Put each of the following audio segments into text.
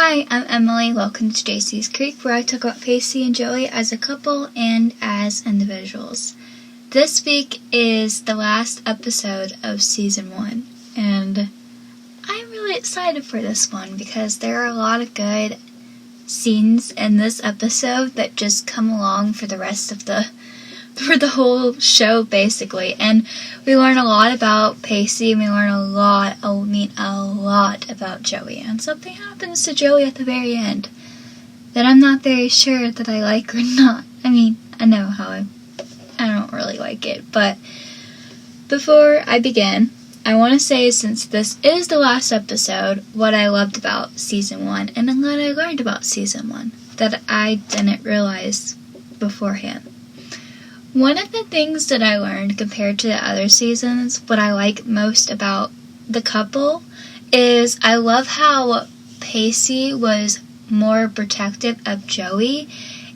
Hi, I'm Emily. Welcome to Jacey's Creek, where I talk about Pacey and Joey as a couple and as individuals. This week is the last episode of Season 1, and I'm really excited for this one because there are a lot of good scenes in this episode that just come along for the rest of the whole show, basically. And we learn a lot about Pacey, and we learn a lot about Joey. And something happens to Joey at the very end that I'm not very sure that I like or not. I mean, I know how I don't really like it. But before I begin, I want to say, since this is the last episode, what I loved about Season 1 and what I learned about Season 1 that I didn't realize beforehand. One of the things that I learned compared to the other seasons, what I like most about the couple, is I love how Pacey was more protective of Joey.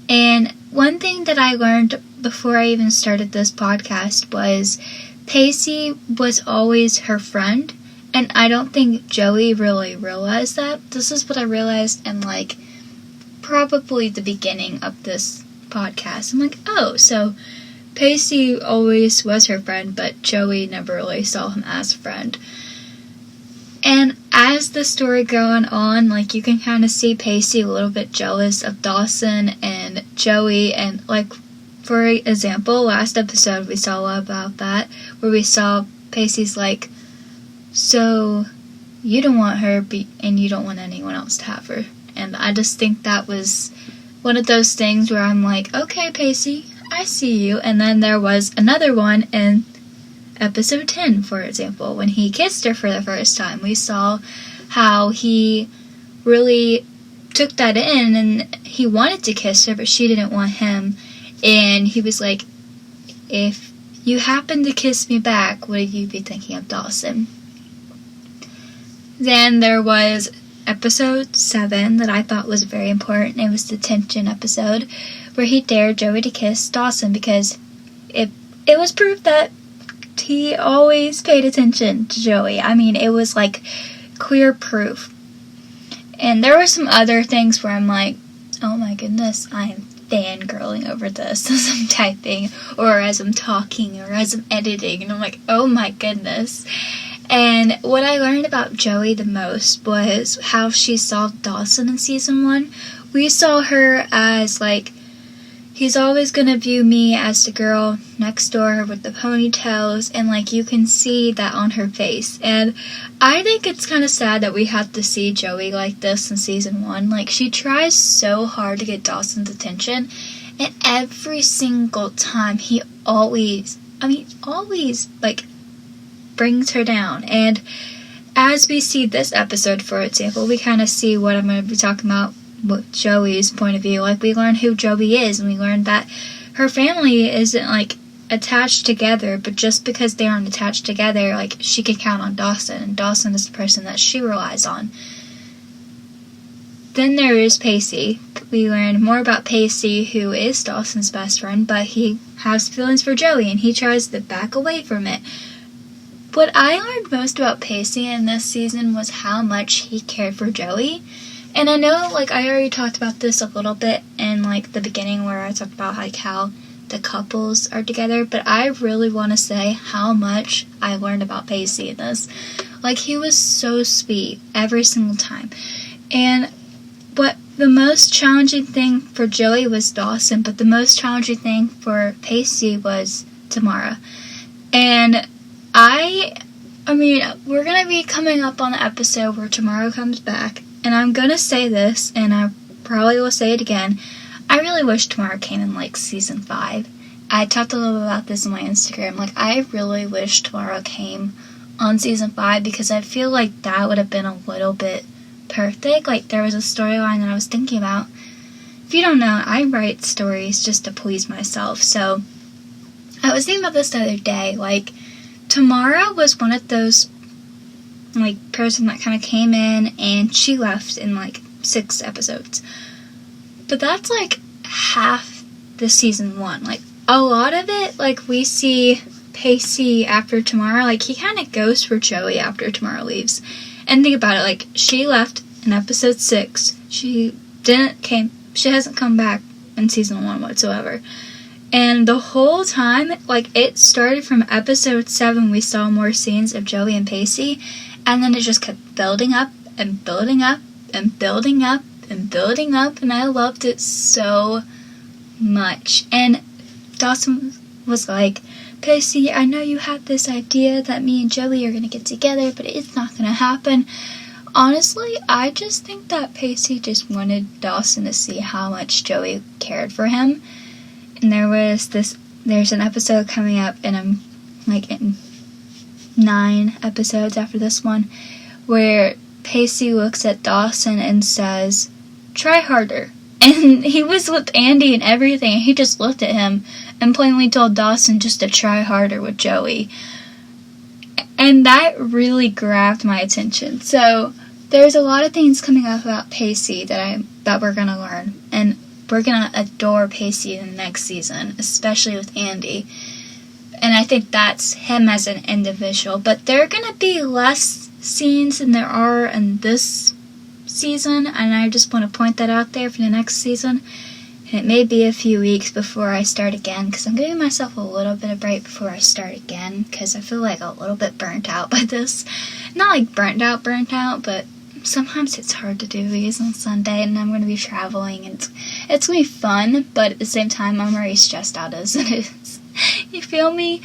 And one thing that I learned before I even started this podcast was Pacey was always her friend, and I don't think Joey really realized that. This is what I realized in, probably the beginning of this podcast. I'm like, oh, so Pacey always was her friend, but Joey never really saw him as a friend. And as the story going on, you can kind of see Pacey a little bit jealous of Dawson and Joey. And, for example, last episode we saw a lot about that, where we saw Pacey's so you don't want her, and you don't want anyone else to have her. And I just think that was one of those things where I'm like, okay, Pacey, I see you. And then there was another one in episode 10, for example, when he kissed her for the first time. We saw how he really took that in, and he wanted to kiss her, but she didn't want him. And he was like, if you happen to kiss me back, would you be thinking of Dawson? Then there was episode 7 that I thought was very important. It was the tension episode, where he dared Joey to kiss Dawson, because it was proof that he always paid attention to Joey. I mean, it was clear proof. And there were some other things where I'm like, oh my goodness, I'm fangirling over this as I'm typing, or as I'm talking, or as I'm editing, and I'm like, oh my goodness. And what I learned about Joey the most was how she saw Dawson in Season 1. We saw her as, he's always gonna view me as the girl next door with the ponytails, and, you can see that on her face. And I think it's kind of sad that we have to see Joey like this in Season 1. She tries so hard to get Dawson's attention, and every single time he always, brings her down. And as we see this episode, for example, we kind of see what I'm going to be talking about with Joey's point of view. We learn who Joey is, and we learn that her family isn't attached together, but just because they aren't attached together, she can count on Dawson, and Dawson is the person that she relies on. Then there is Pacey. We learn more about Pacey, who is Dawson's best friend, but he has feelings for Joey, and he tries to back away from it. What I learned most about Pacey in this season was how much he cared for Joey. And I know, I already talked about this a little bit in, the beginning, where I talked about, how the couples are together, but I really want to say how much I learned about Pacey in this. He was so sweet every single time. And what the most challenging thing for Joey was Dawson, but the most challenging thing for Pacey was Tamara. And we're going to be coming up on the episode where Tamara comes back, and I'm going to say this, and I probably will say it again, I really wish Tamara came in, Season 5. I talked a little bit about this on my Instagram. I really wish Tamara came on Season 5, because I feel like that would have been a little bit perfect. There was a storyline that I was thinking about. If you don't know, I write stories just to please myself, so I was thinking about this the other day. Tamara was one of those, person that kind of came in, and she left in, 6 episodes. But that's, half the Season 1. A lot of it, we see Pacey after Tamara, he kind of goes for Joey after Tamara leaves. And think about it, she left in episode 6. She hasn't come back in season 1 whatsoever. And the whole time, like, it started from episode 7, we saw more scenes of Joey and Pacey, and then it just kept building up and building up and building up and building up, and I loved it so much. And Dawson was like, Pacey, I know you had this idea that me and Joey are going to get together, but it's not going to happen. Honestly, I just think that Pacey just wanted Dawson to see how much Joey cared for him. And there's an episode coming up, and I'm like in 9 episodes after this one, where Pacey looks at Dawson and says, try harder. And he was with Andy and everything, and he just looked at him and plainly told Dawson just to try harder with Joey. And that really grabbed my attention. So there's a lot of things coming up about Pacey that we're gonna learn, and we're gonna adore Pacey in the next season, especially with Andy. And I think that's him as an individual. But there are gonna be less scenes than there are in this season, and I just want to point that out there for the next season. And it may be a few weeks before I start again, because I'm giving myself a little bit of break before I start again, because I feel like a little bit burnt out by this. Not like burnt out, but sometimes it's hard to do these on Sunday, and I'm going to be traveling, and it's going to be fun, but at the same time, I'm already stressed out as it is. You feel me?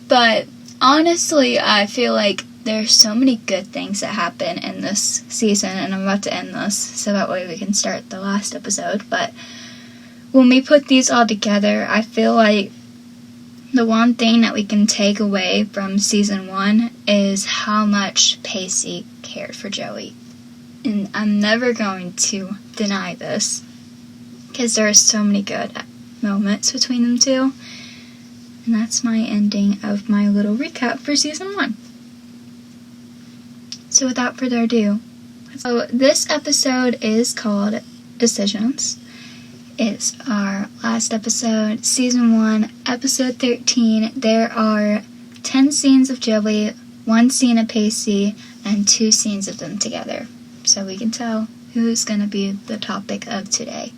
But honestly, I feel like there's so many good things that happen in this season, and I'm about to end this, so that way we can start the last episode. But when we put these all together, I feel like the one thing that we can take away from season 1 is how much Pacey cared for Joey. And I'm never going to deny this, because there are so many good moments between them two. And that's my ending of my little recap for season 1. So without further ado, so this episode is called Decisions. It's our last episode, season 1, episode 13. There are 10 scenes of Joey, 1 scene of Pacey, and 2 scenes of them together. So we can tell who's going to be the topic of today.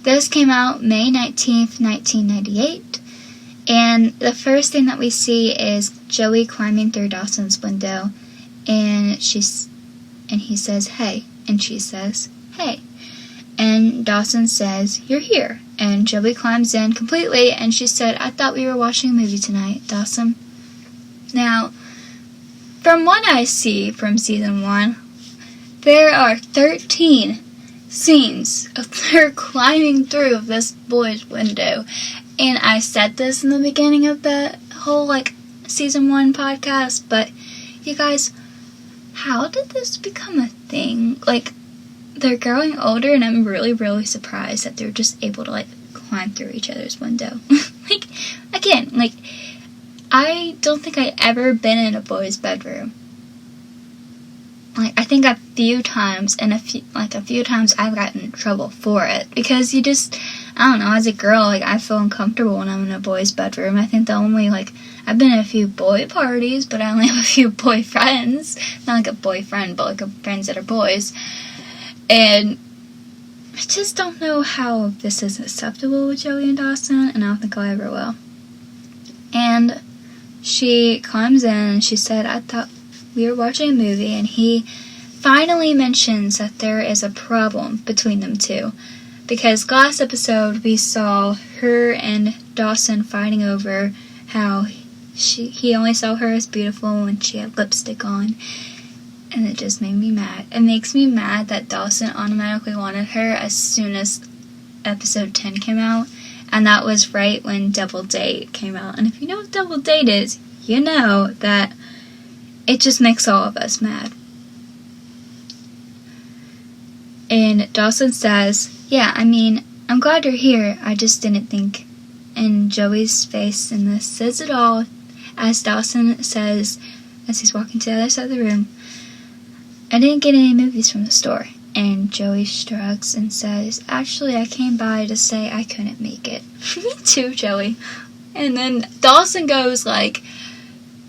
This came out May 19th, 1998. And the first thing that we see is Joey climbing through Dawson's window. And he says, hey. And she says, hey. And Dawson says, you're here. And Joey climbs in completely. And she said, I thought we were watching a movie tonight, Dawson. Now, from what I see from season 1, there are 13 scenes of her climbing through this boy's window. And I said this in the beginning of the whole, season 1 podcast, but you guys, how did this become a thing? They're growing older, and I'm really, really surprised that they're just able to, climb through each other's window. I don't think I ever been in a boy's bedroom. I think a few times, and a few times I've gotten in trouble for it, because you just, I don't know, as a girl, I feel uncomfortable when I'm in a boy's bedroom. I think the only, I've been in a few boy parties, but I only have a few boy friends. Not a boyfriend, but friends that are boys. And I just don't know how this is acceptable with Joey and Dawson, and I don't think I ever will. And she climbs in, and she said, I thought we were watching a movie, and he finally mentions that there is a problem between them two. Because last episode, we saw her and Dawson fighting over how he only saw her as beautiful when she had lipstick on. And it just made me mad. It makes me mad that Dawson automatically wanted her as soon as episode 10 came out. And that was right when Double Date came out. And if you know what Double Date is, you know that it just makes all of us mad. And Dawson says, yeah, I'm glad you're here. I just didn't think. And Joey's face in this says it all. As Dawson says, as he's walking to the other side of the room, I didn't get any movies from the store. And Joey shrugs and says, actually, I came by to say I couldn't make it. Me too, Joey. And then Dawson goes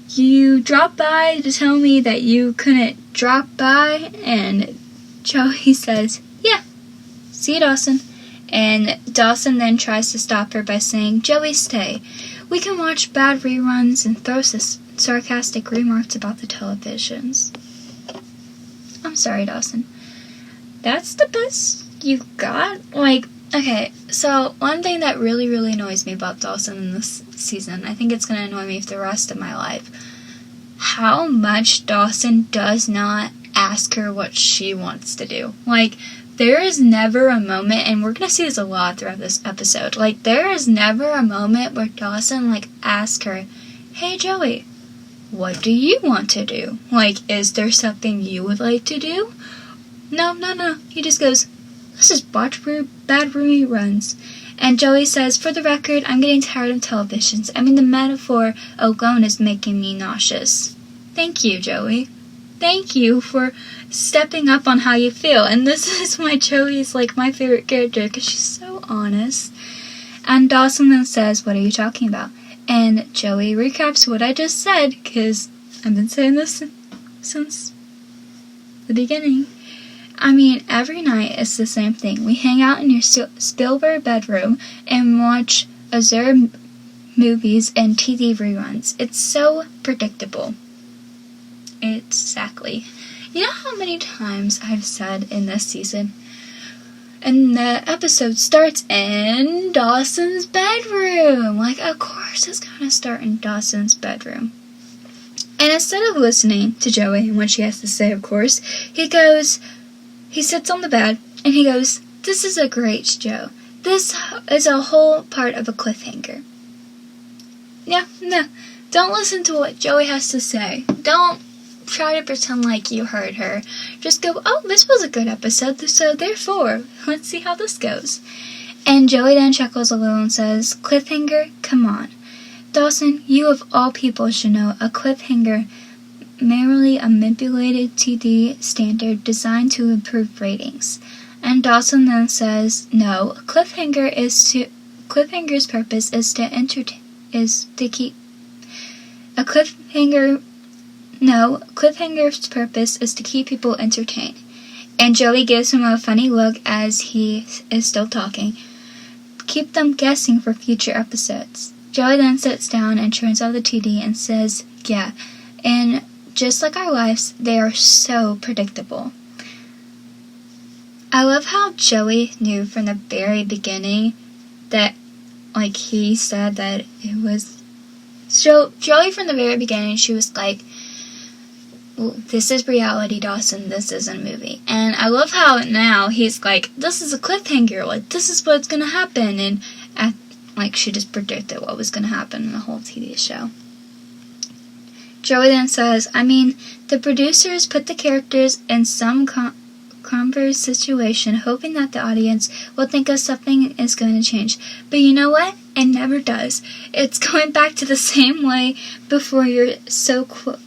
you dropped by to tell me that you couldn't drop by? And Joey says, yeah, see you, Dawson. And Dawson then tries to stop her by saying, Joey, stay. We can watch bad reruns and throw sarcastic remarks about the televisions. I'm sorry, Dawson. That's the best you got? Like, okay, so one thing that really, really annoys me about Dawson in this season, I think it's going to annoy me for the rest of my life, how much Dawson does not ask her what she wants to do. Like, there is never a moment, and we're going to see this a lot throughout this episode, like, there is never a moment where Dawson, like, asks her, hey, Joey, what do you want to do? Like, is there something you would like to do? No. He just goes, let's just watch bad reruns. And Joey says, for the record, I'm getting tired of televisions. I mean, the metaphor alone is making me nauseous. Thank you, Joey. Thank you for stepping up on how you feel. And this is why Joey is, like, my favorite character, because she's so honest. And Dawson then says, what are you talking about? And Joey recaps what I just said, because I've been saying this since the beginning. I mean, every night it's the same thing. We hang out in your Spielberg bedroom and watch absurd movies and TV reruns. It's so predictable. Exactly. You know how many times I've said in this season, and the episode starts in Dawson's bedroom. Like, of course it's gonna start in Dawson's bedroom. And instead of listening to Joey and what she has to say, of course, he sits on the bed and he goes, this is a great show. This is a whole part of a cliffhanger. Yeah, no. Don't listen to what Joey has to say. Don't try to pretend like you heard her. Just go, oh, this was a good episode, so therefore, let's see how this goes. And Joey then chuckles a little and says, cliffhanger? Come on. Dawson, you of all people should know a cliffhanger merely a manipulated TV standard designed to improve ratings. And Dawson then says, no, cliffhanger's purpose is to keep cliffhanger's purpose is to keep people entertained. And Joey gives him a funny look as he is still talking. Keep them guessing for future episodes. Joey then sits down and turns on the TV and says, yeah, and just like our lives, they are so predictable. I love how Joey knew from the very beginning that, like, he said that it was... So, Joey from the very beginning, she was like, well, this is reality, Dawson, this isn't a movie. And I love how now he's like, this is a cliffhanger, like, this is what's gonna happen, and like, she just predicted what was gonna happen in the whole TV show. Joey then says, I mean, the producers put the characters in some converse situation, hoping that the audience will think of something is going to change. But you know what? It never does. It's going back to the same way before your so-called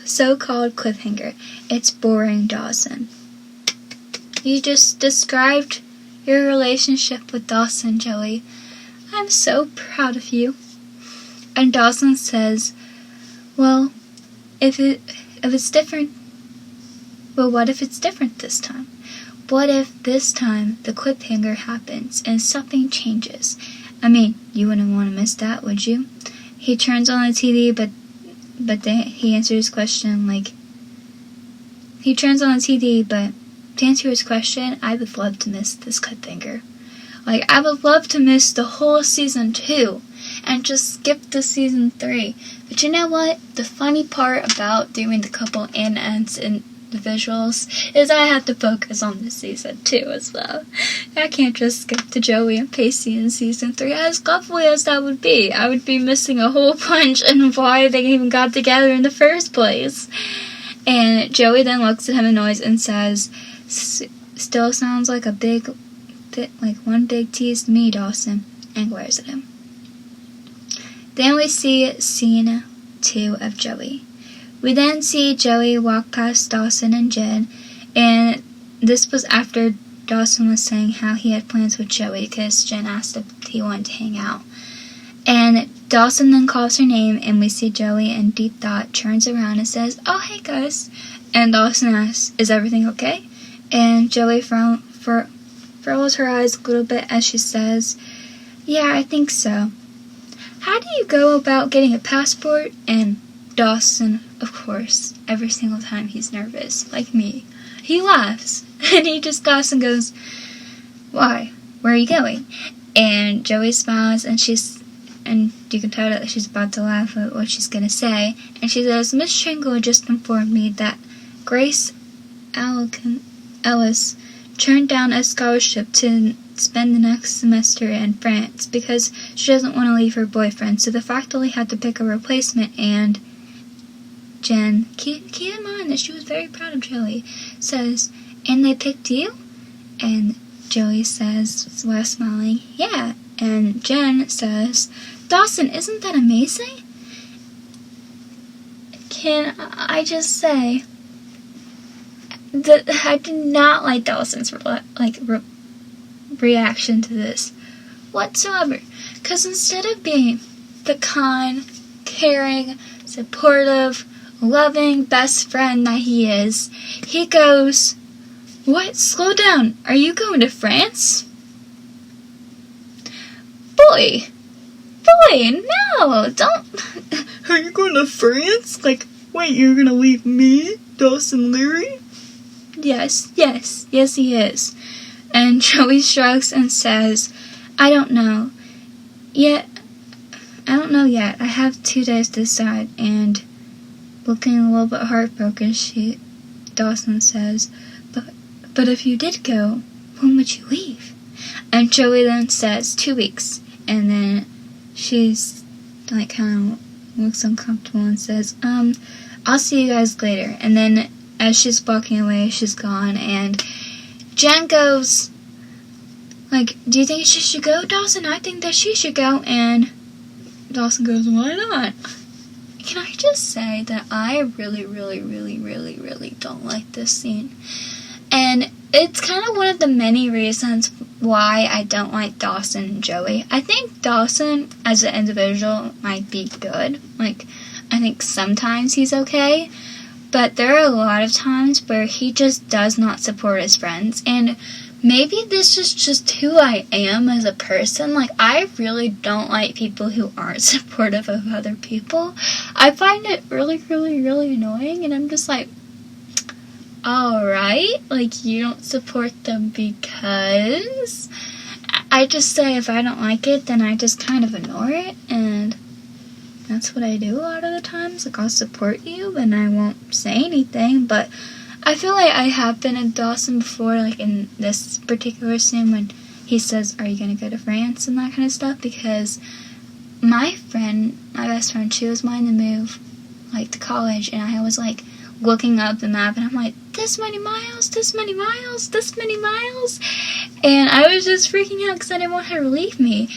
cliffhanger. It's boring, Dawson. You just described your relationship with Dawson, Joey. I'm so proud of you. And Dawson says, well, if it's different, well, what if it's different this time? What if this time the cliffhanger happens and something changes? I mean, you wouldn't want to miss that, would you? He turns on the TV, but then he answers his question like... He turns on the TV, but to answer his question, I would love to miss this cliffhanger. Like, I would love to miss the whole season 2 and just skip to season 3. But you know what? The funny part about doing the couple and ends in the visuals is I have to focus on the season 2 as well. I can't just skip to Joey and Pacey in season 3. As lovely as that would be, I would be missing a whole bunch and why they even got together in the first place. And Joey then looks at him annoyed and says, still sounds like one big tease to me, Dawson, and glares at him. Then we see scene 2 of Joey. We then see Joey walk past Dawson and Jen, and this was after Dawson was saying how he had plans with Joey because Jen asked if he wanted to hang out. And Dawson then calls her name, and we see Joey in deep thought turns around and says, oh, hey guys. And Dawson asks, is everything okay? And Joey furrows her eyes a little bit as she says, "Yeah, I think so. How do you go about getting a passport?" And Dawson, of course, every single time he's nervous, like me, he laughs. And he just laughs and goes, "Why? Where are you going?" And Joey smiles, and you can tell that she's about to laugh at what she's going to say. And she says, "Miss Shingle just informed me that Grace Ellis turned down a scholarship to spend the next semester in France because she doesn't want to leave her boyfriend. So the faculty had to pick a replacement." And Jen, keep in mind that she was very proud of Joey, says, "And they picked you?" And Joey says, while smiling, "Yeah." And Jen says, "Dawson, isn't that amazing?" Can I just say that I did not like Dawson's reaction to this whatsoever. Because instead of being the kind, caring, supportive, loving best friend that he is, he goes, "What? Slow down. Are you going to France?" Boy, no, don't. "Are you going to France? Like, wait, you're going to leave me, Dawson Leary?" Yes, he is. And Joey shrugs and says, I don't know yet. I have 2 days to decide." And looking a little bit heartbroken, Dawson says, But if you did go, when would you leave?" And Joey then says, 2 weeks. And then she's like kind of looks uncomfortable and says, I'll see you guys later." And then as she's walking away, she's gone, and Jen goes, like, "Do you think she should go, Dawson? I think that she should go." And Dawson goes, "Why not?" Can I just say that I really, really, really, really, really don't like this scene. And it's kind of one of the many reasons why I don't like Dawson and Joey. I think Dawson, as an individual, might be good. Like, I think sometimes he's okay. But there are a lot of times where he just does not support his friends. And maybe this is just who I am as a person. Like, I really don't like people who aren't supportive of other people. I find it really, really, really annoying. And I'm just like, alright, like, you don't support them because... I just say if I don't like it, then I just kind of ignore it. And that's what I do a lot of the times. Like, I'll support you and I won't say anything, but I feel like I have been in Dawson before, like in this particular scene when he says, "Are you going to go to France?" and that kind of stuff, because my best friend, she was wanting to move, like, to college, and I was, like, looking up the map, and I'm like, this many miles, and I was just freaking out because I didn't want her to leave me,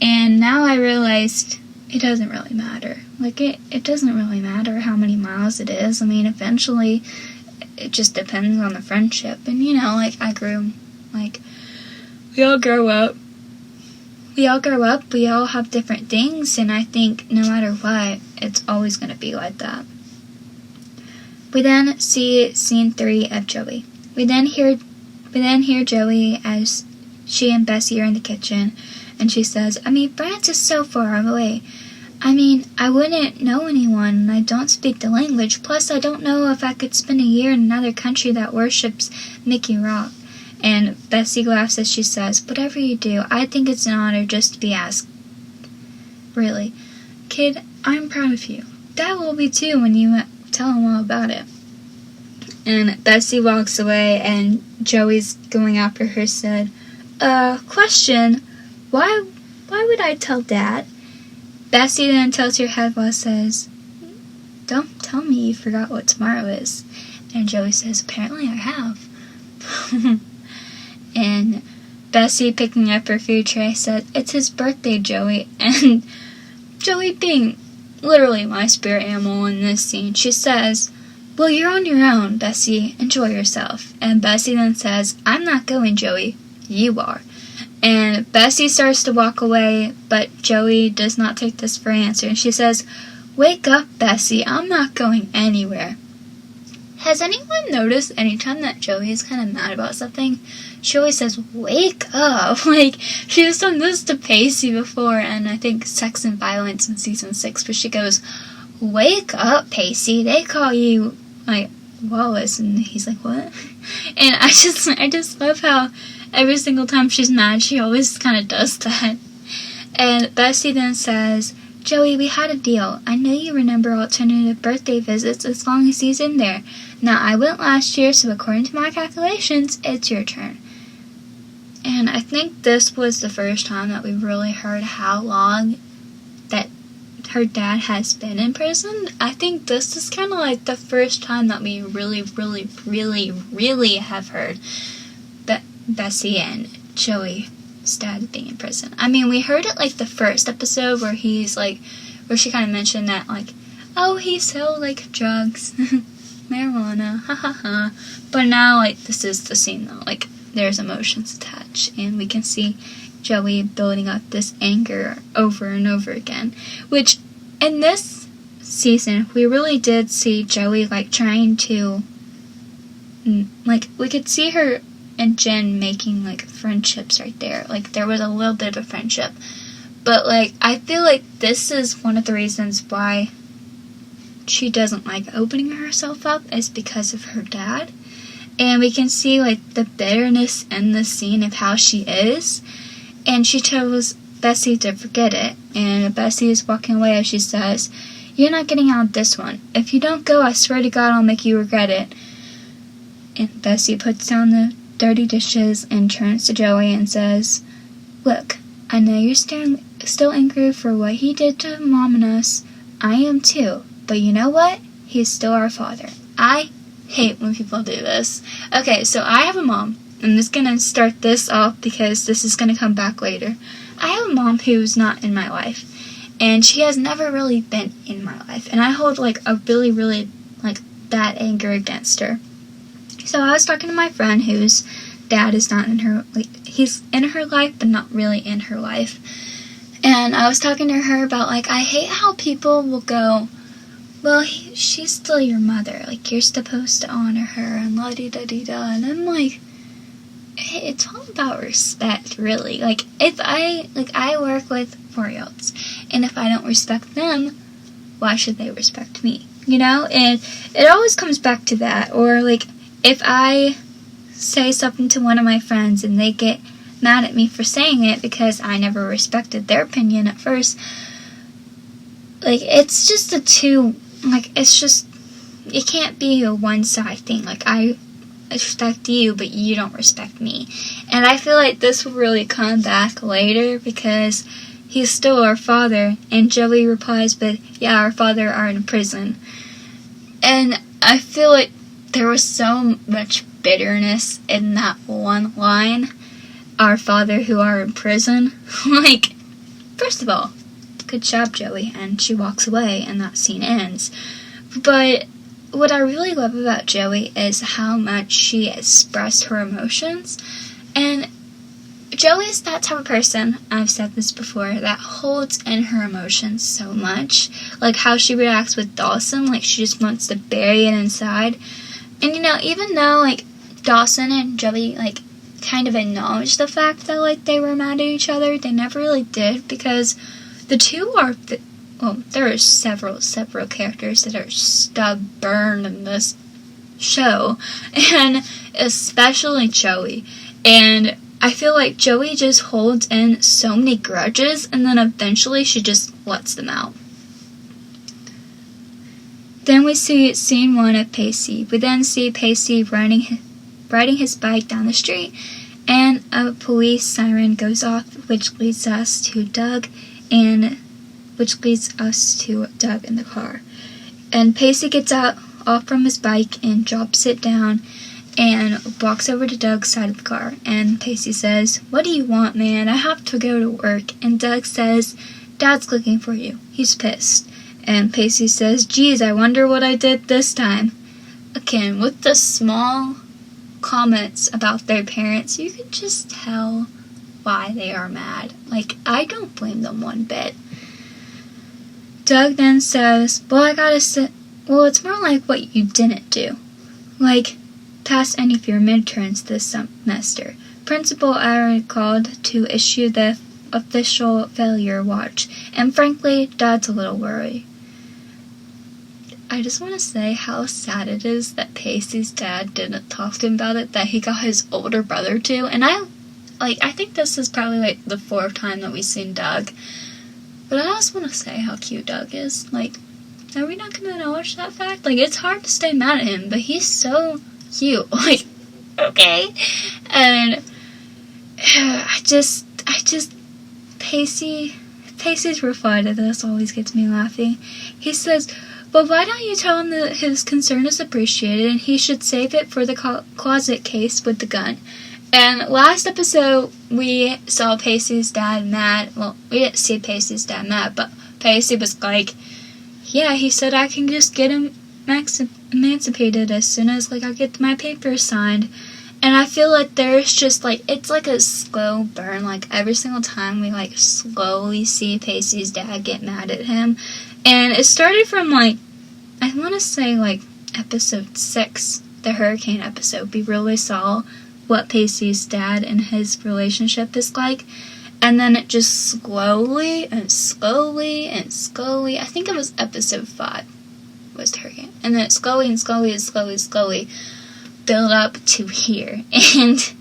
and now I realized it doesn't really matter. Like, it doesn't really matter how many miles it is. I mean, eventually, it just depends on the friendship. And, like, we all grow up. We all have different things, and I think no matter what, it's always going to be like that. We then see scene 3 of Joey. We then hear Joey as she and Bessie are in the kitchen, and she says, France is so far away. I wouldn't know anyone, and I don't speak the language. Plus, I don't know if I could spend a year in another country that worships Mickey Rock. And Bessie laughs as she says, "Whatever you do, I think it's an honor just to be asked." Really, kid, I'm proud of you. Dad will be too when you tell him all about it. And Bessie walks away, and Joey's going after her, said, question, why would I tell Dad?" Bessie then tilts her head while says, "Don't tell me you forgot what tomorrow is." And Joey says, "Apparently I have." And Bessie, picking up her food tray, said, "It's his birthday, Joey." And Joey, being literally my spirit animal in this scene, she says, "Well, you're on your own, Bessie. Enjoy yourself." And Bessie then says, "I'm not going, Joey. You are." And Bessie starts to walk away, but Joey does not take this for an answer. And she says, "Wake up, Bessie. I'm not going anywhere." Has anyone noticed anytime that Joey is kind of mad about something, she always says, "Wake up." Like, she has done this to Pacey before, and I think Sex and Violence in season 6, but she goes, "Wake up, Pacey. They call you, like, Wallace," and he's like, "What?" And I just love how every single time she's mad, she always kind of does that. And Bessie then says, "Joey, we had a deal. I know you remember alternative birthday visits as long as he's in there. Now, I went last year, so according to my calculations, it's your turn." And I think this was the first time that we really heard how long that her dad has been in prison. I think this is kind of like the first time that we really have heard Bessie and Joey's dad being in prison. I mean, we heard it like the first episode where he's like, where she kind of mentioned that, like, oh, he sold like drugs, marijuana, ha ha ha. But now, like, this is the scene though, like, there's emotions attached, and we can see Joey building up this anger over and over again, which in this season we really did see Joey like trying to, like, we could see her and Jen making like friendships right there. Like, there was a little bit of a friendship, but like I feel like this is one of the reasons why she doesn't like opening herself up is because of her dad. And we can see like the bitterness in the scene of how she is. And she tells Bessie to forget it. And Bessie is walking away as she says, "You're not getting out of this one. If you don't go, I swear to God I'll make you regret it." And Bessie puts down the dirty dishes and turns to Joey and says, "Look, I know you're still angry for what he did to Mom and us. I am too. But you know what? He's still our father." I hate when people do this. Okay, so I have a mom. I'm just gonna start this off because this is gonna come back later. I have a mom who's not in my life, and she has never really been in my life, and I hold like a really like bad anger against her. So I was talking to my friend whose dad is not in her, like, he's in her life but not really in her life, and I was talking to her about, like, I hate how people will go, "Well, she's still your mother, like, you're supposed to honor her," and la-di-da-di-da, and I'm like, hey, it's all about respect, really. Like, if I work with 4-year-olds, and if I don't respect them, why should they respect me, you know? And it always comes back to that. Or, like, if I say something to one of my friends, and they get mad at me for saying it because I never respected their opinion at first, like, it's just it can't be a one-side thing. Like, I respect you, but you don't respect me. And I feel like this will really come back later because he's still our father. And Joey replies with, "Yeah, our father are in prison." And I feel like there was so much bitterness in that one line, "Our father who are in prison." Like, first of all, good job, Joey. And she walks away and that scene ends. But what I really love about Joey is how much she expressed her emotions. And Joey's that type of person, I've said this before, that holds in her emotions so much. Like how she reacts with Dawson, like she just wants to bury it inside. And, you know, even though, like, Dawson and Joey, like, kind of acknowledged the fact that, like, they were mad at each other, they never really did, because the two are, well, there are several characters that are stubborn in this show, and especially Joey. And I feel like Joey just holds in so many grudges, and then eventually she just lets them out. Then we see scene 1 of Pacey. We then see Pacey riding his bike down the street, and a police siren goes off, which leads us to Doug in the car. And Pacey gets off from his bike and drops it down and walks over to Doug's side of the car. And Pacey says, "What do you want, man? I have to go to work." And Doug says, "Dad's looking for you. He's pissed." And Pacey says, "Geez, I wonder what I did this time." Again, with the small comments about their parents, you can just tell why they are mad. Like, I don't blame them one bit. Doug then says, well, it's more like what you didn't do. like, pass any of your midterms this semester. Principal Aaron called to issue the official failure watch, and frankly, Dad's a little worried. I just want to say how sad it is that Pacey's dad didn't talk to him about it, that he got his older brother to, and I think this is probably, like, the 4th time that we've seen Doug, but I just want to say how cute Doug is. Like, are we not going to acknowledge that fact? Like, it's hard to stay mad at him, but he's so cute. Like, okay? And Pacey's reply to this always gets me laughing. He says, "Well, why don't you tell him that his concern is appreciated and he should save it for the closet case with the gun?" And last episode, we saw Pacey's dad mad. Well, we didn't see Pacey's dad mad, but Pacey was like, yeah, he said I can just get him emancipated as soon as, like, I get my papers signed. And I feel like there's just, like, it's like a slow burn. Like, every single time we, like, slowly see Pacey's dad get mad at him. And it started from, like, I want to say, like, episode 6, the hurricane episode. We really saw what Pacey's dad and his relationship is like. And then it just slowly and slowly and slowly, I think it was episode 5 was the hurricane. And then it slowly and slowly and slowly build up to here. And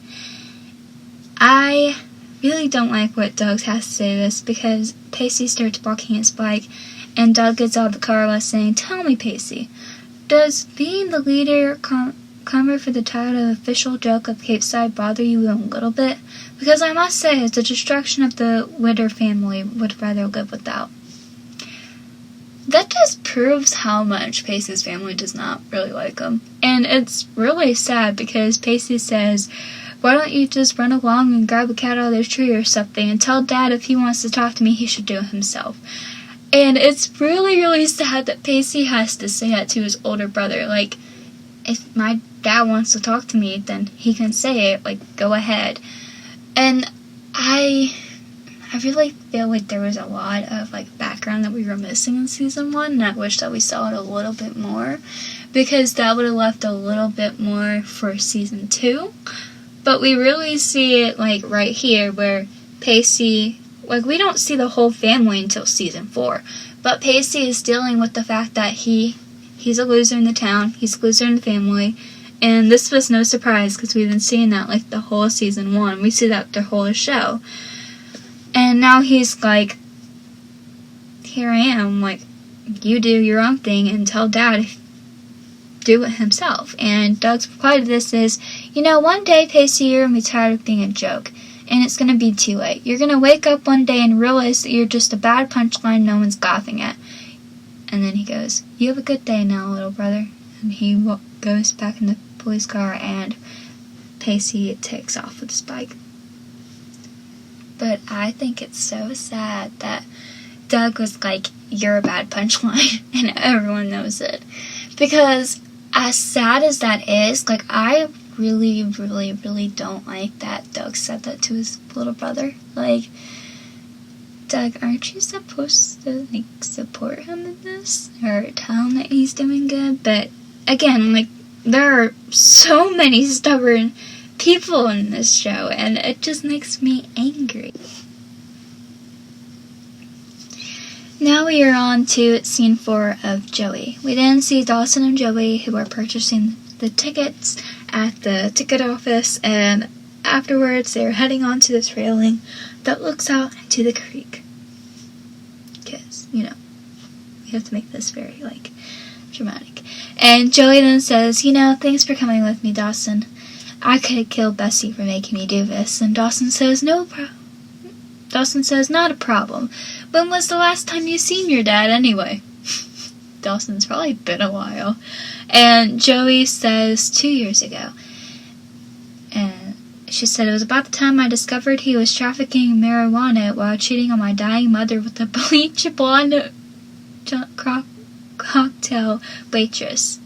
I really don't like what Doug has to say to this, because Pacey starts walking his bike and Doug gets out of the car saying, "Tell me, Pacey, does being the leader comer for the title of official joke of Cape Side bother you a little bit? Because I must say, the destruction of the Witter family would rather live without." That just proves how much Pacey's family does not really like him. And it's really sad, because Pacey says, "Why don't you just run along and grab a cat out of the tree or something and tell Dad if he wants to talk to me, he should do it himself." And it's really, really sad that Pacey has to say that to his older brother. Like, if my dad wants to talk to me, then he can say it. Like, go ahead. And I really feel like there was a lot of, like, background that we were missing in season 1, and I wish that we saw it a little bit more, because that would have left a little bit more for season 2. But we really see it, like, right here, where Pacey, like, we don't see the whole family until season 4, but Pacey is dealing with the fact that he's a loser in the town, he's a loser in the family, and this was no surprise, because we've been seeing that, like, the whole season 1. We see that the whole show. And now he's like, here I am, like, you do your own thing and tell Dad do it himself. And Doug's reply to this is, one day, Pacey, you're going to be tired of being a joke, and it's going to be too late. You're going to wake up one day and realize that you're just a bad punchline no one's laughing at. And then he goes, "You have a good day now, little brother." And he goes back in the police car, and Pacey takes off with his bike. But I think it's so sad that Doug was like, "You're a bad punchline," and everyone knows it. Because as sad as that is, like, I really, really, really don't like that Doug said that to his little brother. Like, Doug, aren't you supposed to, like, support him in this? Or tell him that he's doing good? But, again, like, there are so many stubborn people in this show, and it just makes me angry. Now we are on to scene 4 of Joey. We then see Dawson and Joey, who are purchasing the tickets at the ticket office, and afterwards they're heading onto this railing that looks out into the creek. Because, we have to make this very, like, dramatic. And Joey then says, "Thanks for coming with me, Dawson. I could have killed Bessie for making me do this." And Dawson says, Dawson says, "Not a problem. When was the last time you seen your dad, anyway?" Dawson's probably been a while. And Joey says, 2 years ago. And she said, "It was about the time I discovered he was trafficking marijuana while cheating on my dying mother with a bleach blonde cocktail waitress."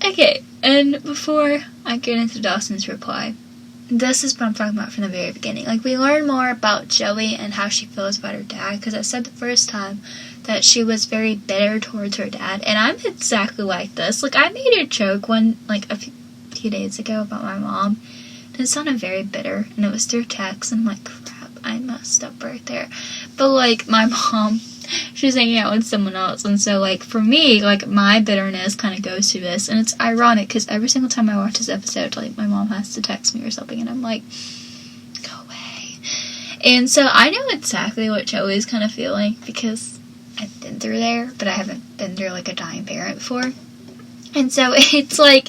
Okay, and before I get into Dawson's reply, this is what I'm talking about from the very beginning. Like, we learn more about Joey and how she feels about her dad, because I said the first time that she was very bitter towards her dad, and I'm exactly like this. Like, I made a joke a few days ago about my mom, and it sounded very bitter, and it was through text, and I'm like, crap, I messed up right there. But, like, my mom, she's hanging out with someone else, and so, like, for me, like, my bitterness kind of goes to this, and it's ironic, because every single time I watch this episode, like, my mom has to text me or something, and I'm like, go away. And so I know exactly what Joey's kind of feeling, because I've been through there, but I haven't been through, like, a dying parent before. And so it's like,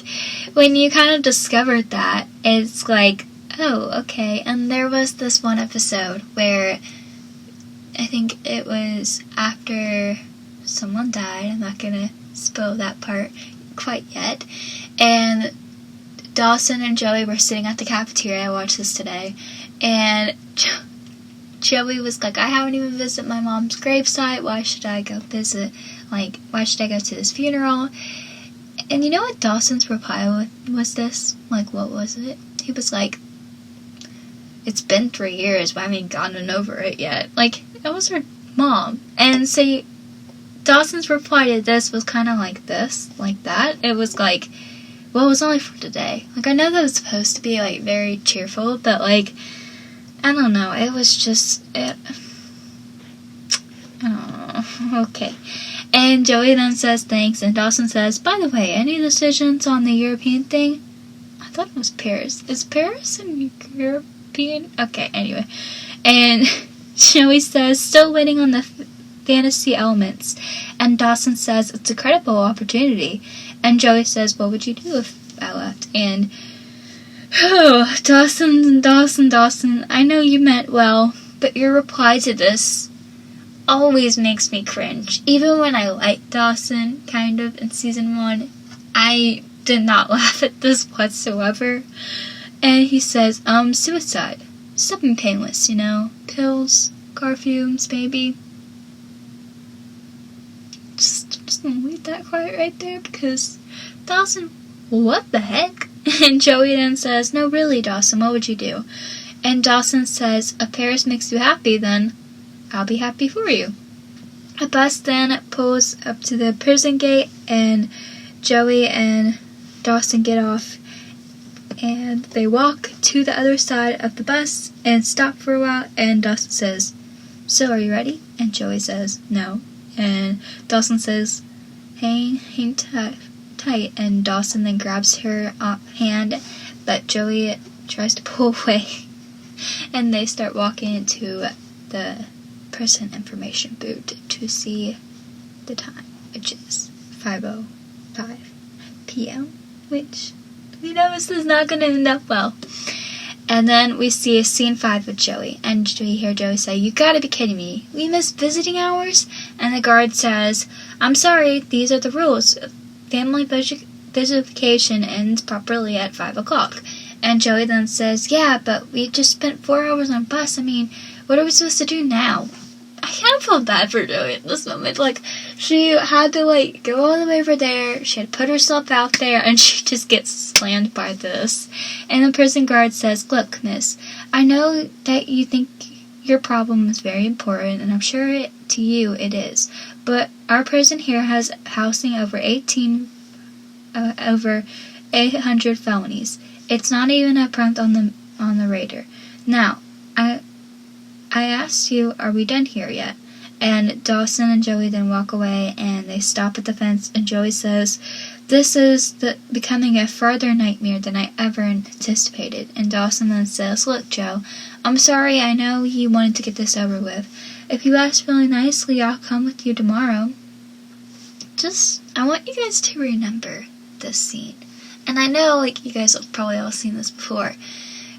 when you kind of discovered that, it's like, oh, okay. And there was this one episode where I think it was after someone died. I'm not gonna spoil that part quite yet. And Dawson and Joey were sitting at the cafeteria. I watched this today. And Joey was like, I haven't even visited my mom's gravesite. Why should I go visit? Like, why should I go to this funeral? And you know what Dawson's reply was this? Like, what was it? He was like, it's been 3 years, but I haven't gotten over it yet. Like, that was her mom. And so Dawson's reply to this was kind of like this, like that. It was like, well, it was only for today. Like, I know that was supposed to be, like, very cheerful, but, like, I don't know. It was just, I don't know. Okay. And Joey then says thanks, and Dawson says, by the way, any decisions on the European thing? I thought it was Paris. Is Paris in European? Okay, anyway. And Joey says, still waiting on the fantasy elements. And Dawson says, it's a credible opportunity. And Joey says, what would you do if I left? And oh, Dawson, I know you meant well, but your reply to this always makes me cringe. Even when I liked Dawson, kind of, in season 1, I did not laugh at this whatsoever. And he says, suicide. Something painless, you know? Pills, car fumes, maybe. Just gonna leave that quiet right there, because Dawson, what the heck? And Joey then says, no, really, Dawson, what would you do? And Dawson says, if Paris makes you happy, then I'll be happy for you. A bus then pulls up to the prison gate, and Joey and Dawson get off, and they walk to the other side of the bus and stop for a while, and Dawson says, so are you ready? And Joey says, no. And Dawson says, hang tight, and Dawson then grabs her hand, but Joey tries to pull away, and they start walking into the prison information booth to see the time, which is 5:05 p.m., which we know this is not going to end up well. And then we see scene 5 with Joey, and we hear Joey say, you gotta be kidding me, we missed visiting hours? And the guard says, I'm sorry, these are the rules. Family visitation ends properly at 5 o'clock. And Joey then says, yeah, but we just spent 4 hours on bus. I mean, what are we supposed to do now? I kind of felt bad for Joey at this moment. Like, she had to, like, go all the way over there. She had to put herself out there, and she just gets slammed by this. And the prison guard says, look, miss, I know that you think your problem is very important, and I'm sure to you it is. But our prison here has housing over 800 felonies. It's not even a print on the radar. Now, I asked you, are we done here yet? And Dawson and Joey then walk away, and they stop at the fence, and Joey says, this is becoming a further nightmare than I ever anticipated. And Dawson then says, look, Joe, I'm sorry, I know you wanted to get this over with. If you ask really nicely, I'll come with you tomorrow. I want you guys to remember this scene. And I know, like, you guys have probably all seen this before,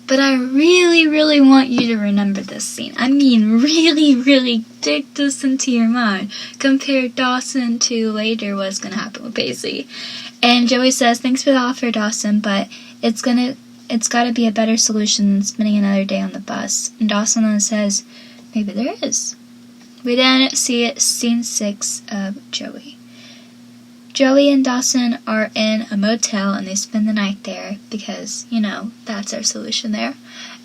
but I really, really want you to remember this scene. I mean, really, really dig this into your mind. Compare Dawson to later what's going to happen with Pacey. And Joey says, thanks for the offer, Dawson, but it's got to be a better solution than spending another day on the bus. And Dawson then says, maybe there is. We then see scene 6 of Joey. Joey and Dawson are in a motel, and they spend the night there because, you know, that's our solution there.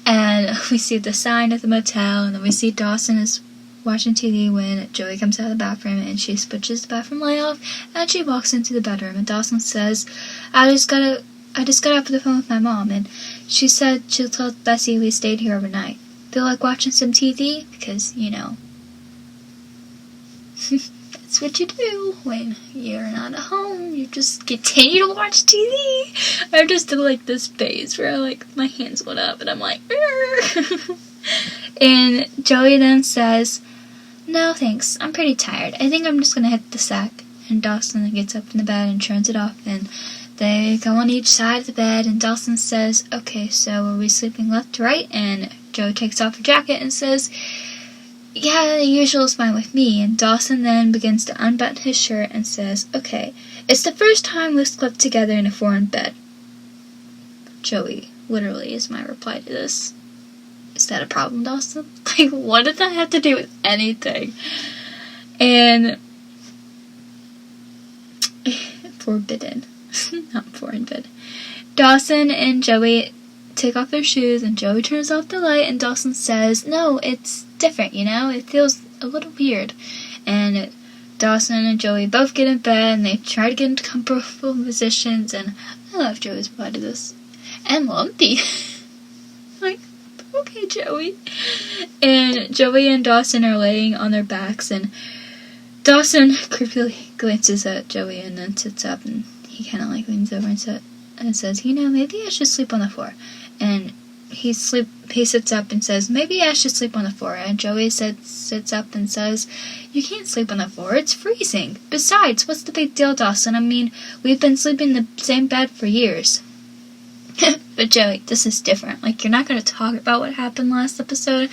And we see the sign of the motel, and then we see Dawson is watching TV when Joey comes out of the bathroom and she switches the bathroom light off and she walks into the bedroom and Dawson says, I just got off the phone with my mom and she said she'll tell Bessie we stayed here overnight. Feel like watching some TV? Because, that's what you do when you're not at home. You just continue to watch TV. I just did like this phase where my hands went up and I'm like, and Joey then says, no thanks, I'm pretty tired. I think I'm just gonna hit the sack. And Dawson gets up from the bed and turns it off and they go on each side of the bed and Dawson says, okay, so are we sleeping left to right? And Joey takes off her jacket and says, yeah, the usual is fine with me. And Dawson then begins to unbutton his shirt and says, okay, it's the first time we've slept together in a foreign bed. Joey, literally, is my reply to this. Is that a problem, Dawson? What did that have to do with anything? And forbidden. Not foreign bed. Dawson and Joey take off their shoes and Joey turns off the light and Dawson says, no, it's different, it feels a little weird. And Dawson and Joey both get in bed and they try to get into comfortable positions and I love Joey's reply to this. And lumpy. Okay, Joey. And Joey and Dawson are laying on their backs and Dawson creepily glances at Joey and then sits up and he kind of leans over and says, maybe I should sleep on the floor. And he sits up and says, maybe I should sleep on the floor. And Joey sits up and says, you can't sleep on the floor, it's freezing. Besides, what's the big deal, Dawson? I mean, we've been sleeping in the same bed for years. But Joey, this is different. You're not going to talk about what happened last episode,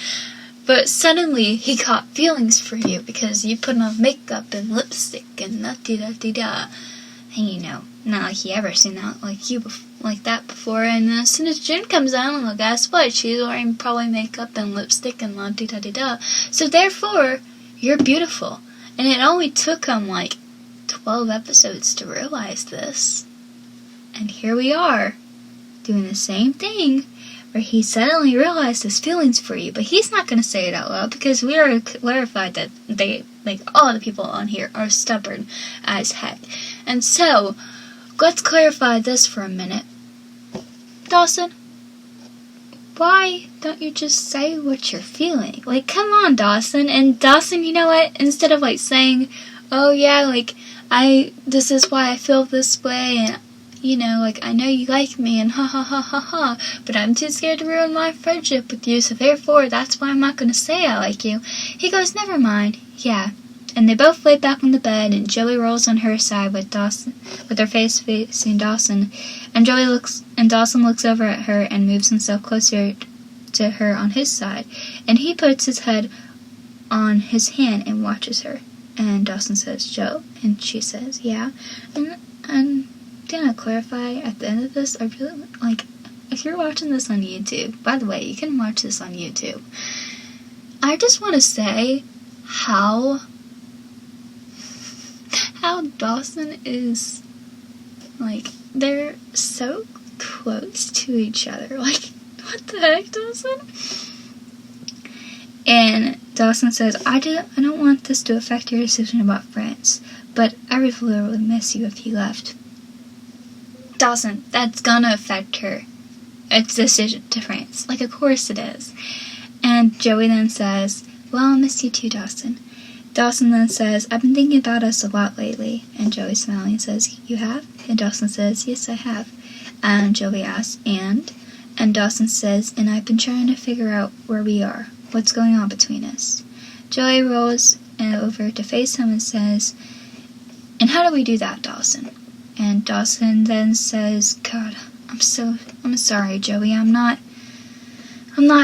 but suddenly he caught feelings for you because you put on makeup and lipstick and da-da-da-da-da. And not like he ever seen that like that before. And then as soon as June comes on, well, guess what? She's wearing probably makeup and lipstick and la-di-da-di-da. So therefore, you're beautiful. And it only took him 12 episodes to realize this. And here we are, doing the same thing, where he suddenly realized his feelings for you. But he's not going to say it out loud because we already clarified that all the people on here are stubborn as heck. And so, let's clarify this for a minute. Dawson, why don't you just say what you're feeling? Come on, Dawson. And Dawson, you know what? Instead of saying, oh yeah, this is why I feel this way, and I know you like me, and ha ha ha ha ha, but I'm too scared to ruin my friendship with you, so therefore, that's why I'm not going to say I like you. He goes, never mind, yeah. And they both lay back on the bed, and Joey rolls on her side with her face facing Dawson, and Dawson looks over at her and moves himself closer to her on his side, and he puts his head on his hand and watches her. And Dawson says, Joe, and she says, yeah, and can I clarify at the end of this, I really, if you're watching this on YouTube, by the way, you can watch this on YouTube, I just want to say how Dawson is, they're so close to each other, what the heck, Dawson? And Dawson says, I don't want this to affect your decision about France, but I would literally miss you if you left. Dawson, that's gonna affect her decision to France. Of course it is. And Joey then says, well, I'll miss you too, Dawson. Dawson then says, I've been thinking about us a lot lately. And Joey smiling says, you have? And Dawson says, yes, I have. And Joey asks, and? And Dawson says, and I've been trying to figure out where we are. What's going on between us? Joey rolls over to face him and says, and how do we do that, Dawson? And Dawson then says, God, I'm sorry, Joey, I'm not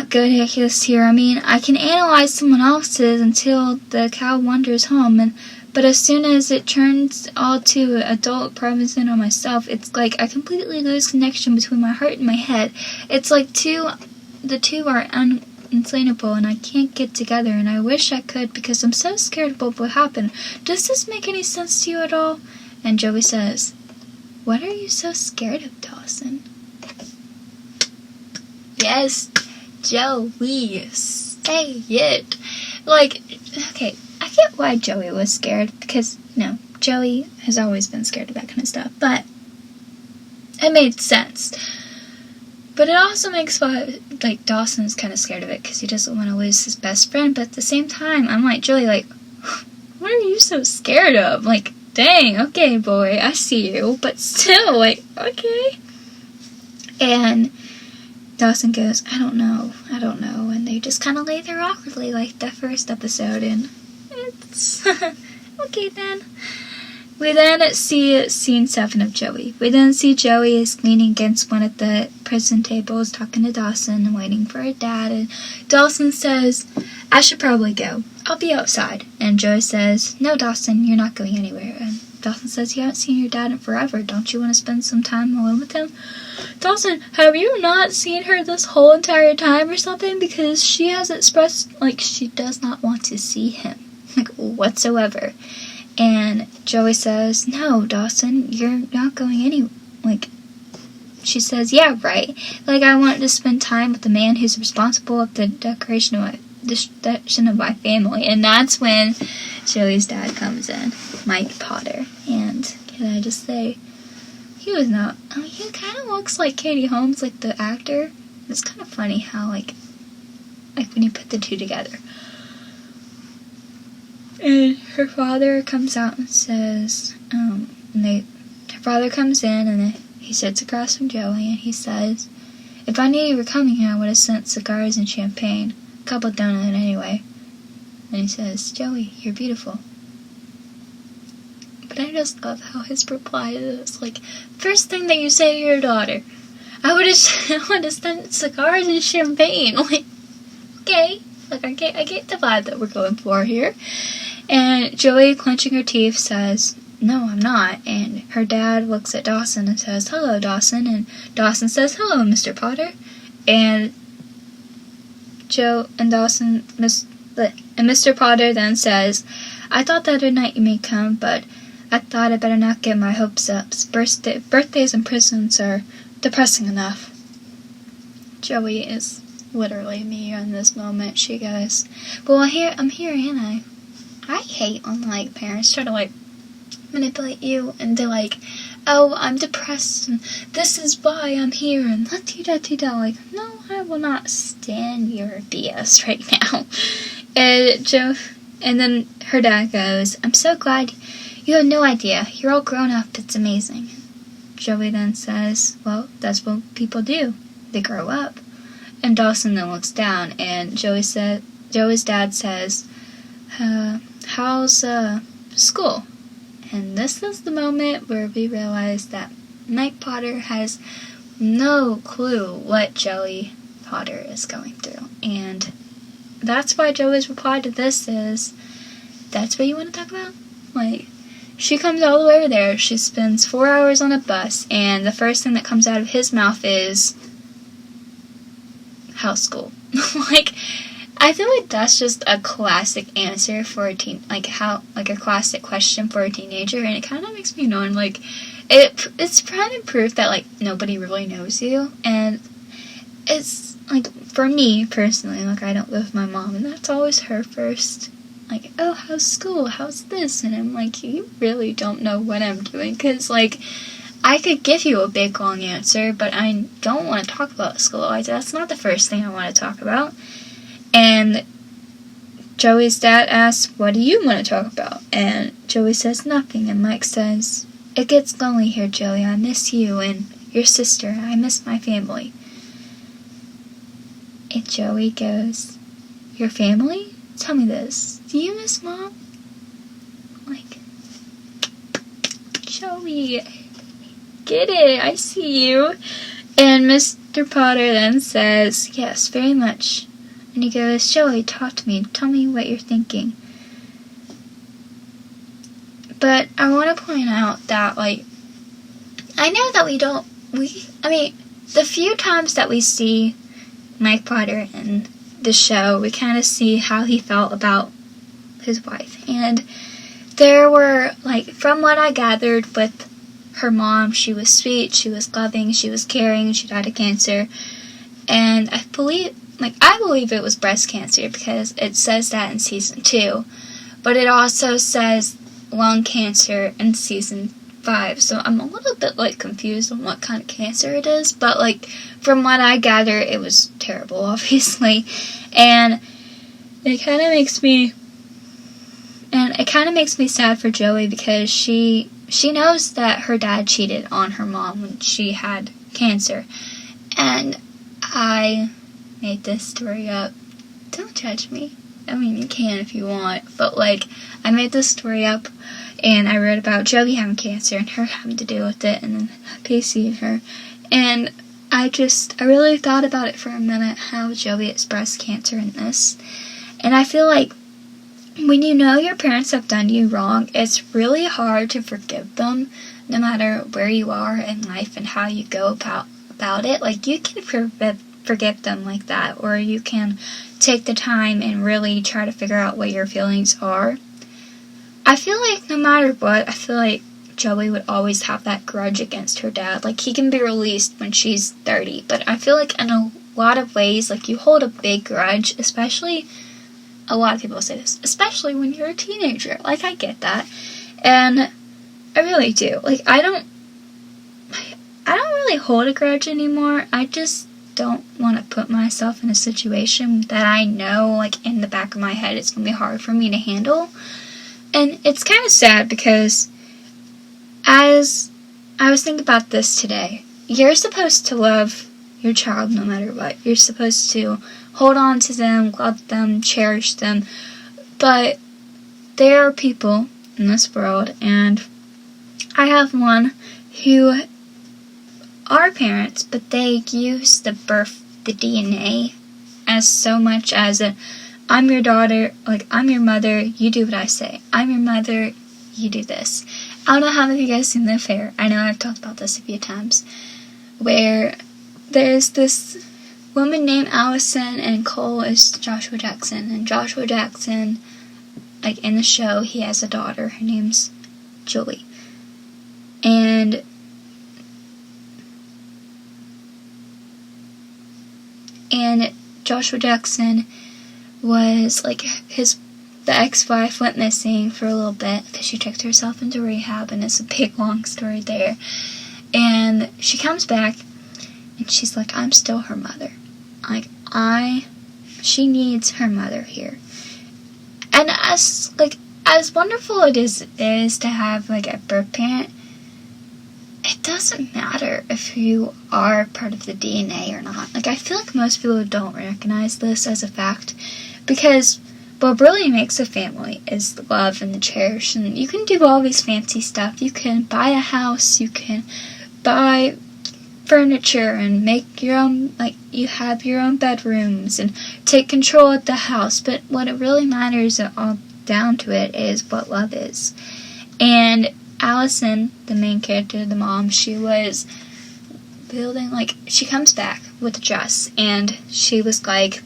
good at this here. I mean, I can analyze someone else's until the cow wanders home, but as soon as it turns all to adult problems in on myself, it's I completely lose connection between my heart and my head. It's the two are unexplainable, and I can't get together, and I wish I could because I'm so scared of what will happen. Does this make any sense to you at all? And Joey says, what are you so scared of, Dawson? Yes, Joey, say it. like, okay, I get why Joey was scared, because, Joey has always been scared of that kind of stuff, but it made sense. But it also makes why, like, Dawson's kind of scared of it, because he doesn't want to lose his best friend, but at the same time, I'm like, Joey, like, what are you so scared of? Like, dang, okay, boy, I see you, but still, like, okay. And Dawson goes, I don't know, and they just kind of lay there awkwardly, like the first episode, and it's, okay then. We then see scene 7 of Joey. We then see Joey is leaning against one of the prison tables, talking to Dawson and waiting for her dad, and Dawson says, I should probably go. I'll be outside. And Joey says, no, Dawson, you're not going anywhere. And Dawson says, you haven't seen your dad in forever. Don't you want to spend some time alone with him? Dawson, have you not seen her this whole entire time or something? Because she has expressed, like, she does not want to see him, like, whatsoever. And Joey says, no, Dawson, you're not going anywhere. Like, she says, yeah, right. Like, I want to spend time with the man who's responsible for the destruction of my family. And that's when Joey's dad comes in, Mike Potter. And can I just say, he was not, he kind of looks like Katie Holmes, like the actor. It's kind of funny how, like when you put the two together. And her father comes out and says, her father comes in and he sits across from Joey and he says, if I knew you were coming here, I would have sent cigars and champagne. A couple donuts anyway. And he says, Joey, you're beautiful. But I just love how his reply is, like, first thing that you say to your daughter, I would have sent cigars and champagne. Like, okay. Like, I get the vibe that we're going for here. And Joey, clenching her teeth, says, no, I'm not. And her dad looks at Dawson and says, hello, Dawson. And Dawson says, hello, Mr. Potter. And Mr. Potter then says, I thought the other night you may come, but I thought I better not get my hopes up. Birthdays in prisons are depressing enough. Joey is literally me in this moment. She goes, well, I'm here, and I hate when, like, parents try to, like, manipulate you into, like, oh, I'm depressed, and this is why I'm here, and la-ti-da-ti-da. Like, no, I will not stand your BS right now. And then her dad goes, I'm so glad you have no idea. You're all grown up. It's amazing. Joey then says, well, that's what people do. They grow up. And Dawson then looks down, and Joey's dad says, how's school? And this is the moment where we realize that Mike Potter has no clue what Joey Potter is going through. And that's why Joey's reply to this is, that's what you want to talk about? Like, she comes all the way over there, she spends 4 hours on a bus, and the first thing that comes out of his mouth is, how's school? Like, I feel like that's just a classic answer for a a classic question for a teenager, and it kind of makes me annoyed. Like, it's kind of proof that, like, nobody really knows you, and it's, like, for me, personally, like, I don't live with my mom, and that's always her first, like, oh, how's school? How's this? And I'm like, you really don't know what I'm doing, because, like, I could give you a big, long answer, but I don't want to talk about school. That's not the first thing I want to talk about. And Joey's dad asks, what do you want to talk about? And Joey says nothing, and Mike says, it gets lonely here, Joey. I miss you and your sister. I miss my family. And Joey goes, your family? Tell me this. Do you miss Mom? Like, Joey, get it. I see you. And Mr. Potter then says, yes, very much. And he goes, Joey, talk to me. Tell me what you're thinking. But I want to point out that, like, I know that the few times that we see Mike Potter in the show, we kind of see how he felt about his wife. And there were, like, from what I gathered with her mom, she was sweet, she was loving, she was caring, she died of cancer. And I believe like, I believe it was breast cancer because it says that in season 2, but it also says lung cancer in season 5, so I'm a little bit, like, confused on what kind of cancer it is, but, like, from what I gather, it was terrible, obviously, and it kind of makes me sad for Joey because she knows that her dad cheated on her mom when she had cancer, and I made this story up. Don't judge me. I mean, you can if you want, but, like, I made this story up, and I wrote about Joey having cancer and her having to deal with it, and then Pacey and her, and I really thought about it for a minute, how Joey has breast cancer in this, and I feel like when you know your parents have done you wrong, it's really hard to forgive them, no matter where you are in life and how you go about it. Like, you can forgive them like that, or you can take the time and really try to figure out what your feelings are. I feel like no matter what, I feel like Joey would always have that grudge against her dad. Like, he can be released when she's 30, but I feel like in a lot of ways, like, you hold a big grudge, especially, a lot of people say this, especially when you're a teenager. Like, I get that, and I really do. Like, I don't really hold a grudge anymore. I just don't want to put myself in a situation that I know, like, in the back of my head, it's going to be hard for me to handle. And it's kind of sad because as I was thinking about this today, you're supposed to love your child no matter what. You're supposed to hold on to them, love them, cherish them. But there are people in this world, and I have one who are parents, but they use the DNA as so much as I'm your daughter, like, I'm your mother, you do what I say. I'm your mother, you do this. I don't know how many of you guys seen The Affair. I know I've talked about this a few times, where there's this woman named Allison, and Cole is Joshua Jackson. And Joshua Jackson, like, in the show, he has a daughter. Her name's Julie. And Joshua Jackson was, like, the ex-wife went missing for a little bit because she checked herself into rehab, and it's a big, long story there. And she comes back, and she's like, I'm still her mother. Like, she needs her mother here. And as wonderful it is to have, like, a birth parent, it doesn't matter if you are part of the DNA or not. Like, I feel like most people don't recognize this as a fact, because what really makes a family is the love and the cherish, and you can do all these fancy stuff. You can buy a house, you can buy furniture and make your own, like, you have your own bedrooms and take control of the house, but what it really matters all down to it is what love is. And Allison, the main character, the mom, she was building, like, she comes back with a dress, and she was like,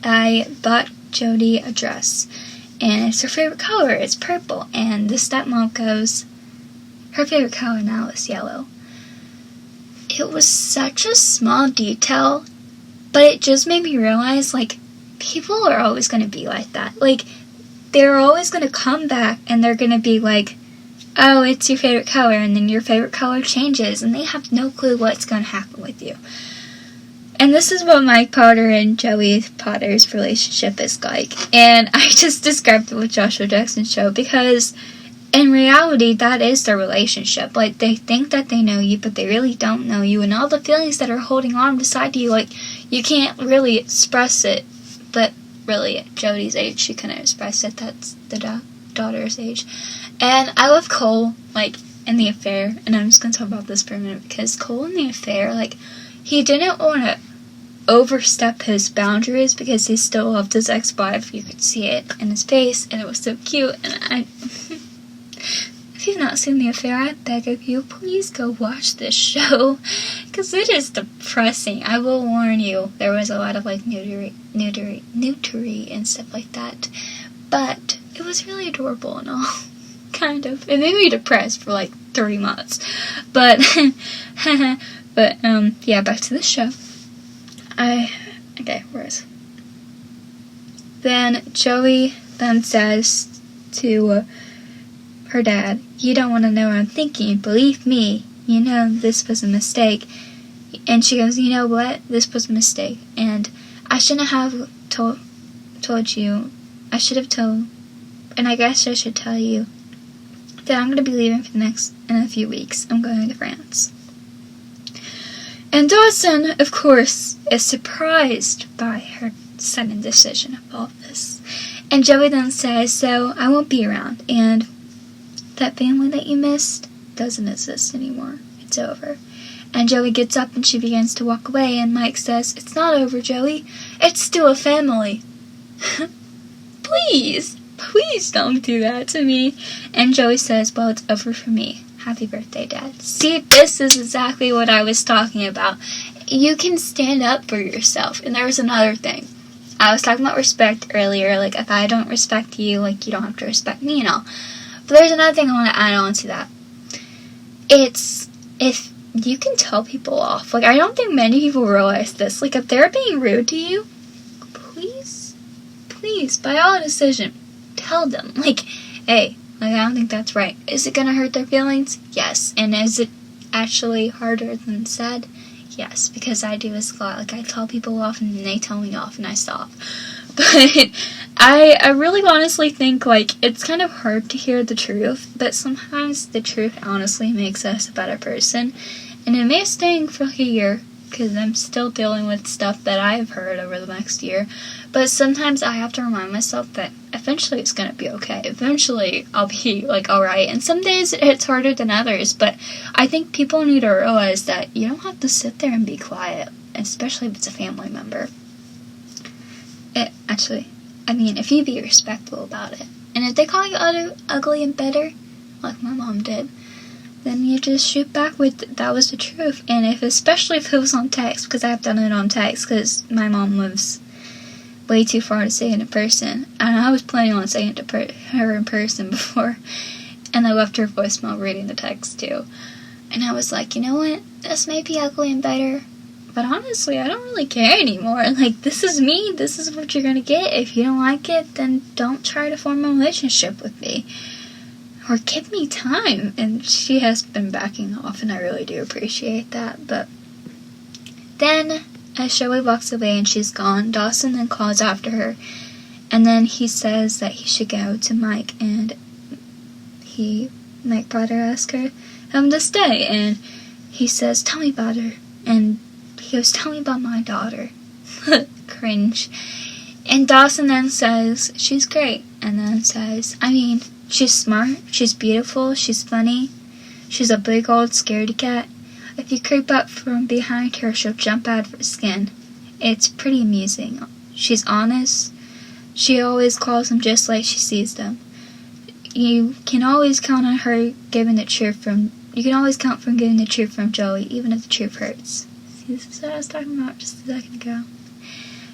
I bought Jody a dress, and it's her favorite color, it's purple, and the stepmom goes, her favorite color now is yellow. It was such a small detail, but it just made me realize, like, people are always going to be like that. Like, they're always going to come back, and they're going to be like, oh, it's your favorite color, and then your favorite color changes, and they have no clue what's going to happen with you. And this is what Mike Potter and Joey Potter's relationship is like. And I just described it with Joshua Jackson's show because in reality, that is their relationship. Like, they think that they know you, but they really don't know you. And all the feelings that are holding on beside you, like, you can't really express it. But really, at Jody's age, she couldn't express it. That's the daughter's age. And I love Cole, like, in The Affair. And I'm just going to talk about this for a minute. Because Cole in The Affair, like, he didn't want to overstep his boundaries because he still loved his ex-wife. You could see it in his face, and it was so cute. And if you've not seen The Affair, I beg of you, please go watch this show, because it is depressing. I will warn you, there was a lot of, like, nudity and stuff like that, but it was really adorable and all, kind of. It made me depressed for, like, 30 months, but, yeah, back to the show. Okay, where is it? Then Joey then says to her dad, "You don't want to know what I'm thinking. Believe me, you know this was a mistake." And she goes, "You know what? This was a mistake. And I shouldn't have told you. I should have told, and I guess I should tell you that I'm going to be leaving in a few weeks. I'm going to France." And Dawson, of course, is surprised by her sudden decision of all this. And Joey then says, "So I won't be around, and that family that you missed doesn't exist anymore. It's over." And Joey gets up and she begins to walk away, and Mike says, "It's not over, Joey. It's still a family." Please don't do that to me. And Joey says, "Well, it's over for me. Happy birthday, Dad." See, this is exactly what I was talking about. You can stand up for yourself. And there's another thing. I was talking about respect earlier. Like, if I don't respect you, like, you don't have to respect me and all. But there's another thing I want to add on to that. It's, if you can tell people off. Like, I don't think many people realize this. Like, if they're being rude to you, please, by all decision, tell them. Like, hey, like, I don't think that's right. Is it gonna hurt their feelings? Yes. And is it actually harder than said? Yes, because I do this a lot. Like, I tell people off and they tell me off and I stop. But I really honestly think, like, it's kind of hard to hear the truth, but sometimes the truth honestly makes us a better person. And it may sting for like a year, because I'm still dealing with stuff that I've heard over the next year. But sometimes I have to remind myself that eventually it's going to be okay. Eventually I'll be, like, alright. And some days it's harder than others, but I think people need to realize that you don't have to sit there and be quiet, especially if it's a family member. If you be respectful about it. And if they call you ugly and bitter, like my mom did, then you just shoot back with, "That was the truth." And especially if it was on text, because I've done it on text, because my mom lives way too far to say it in person. And I was planning on saying it to her in person before. And I left her voicemail reading the text too. And I was like, you know what? This may be ugly and bitter, but honestly, I don't really care anymore. Like, this is me. This is what you're going to get. If you don't like it, then don't try to form a relationship with me. Or give me time. And she has been backing off, and I really do appreciate that. But then, as Joey walks away and she's gone, Dawson then calls after her. And then he says that he should go to Mike, and Mike brought her, asked her to stay. And he says, "Tell me about her." And he goes, "Tell me about my daughter." Cringe. And Dawson then says, "She's great." And then says, "She's smart, she's beautiful, she's funny, she's a big old scaredy cat. If you creep up from behind her, she'll jump out of her skin. It's pretty amusing. She's honest. She always calls them just like she sees them. You can always count on her giving the truth from Joey, even if the truth hurts." See, this is what I was talking about just a second ago.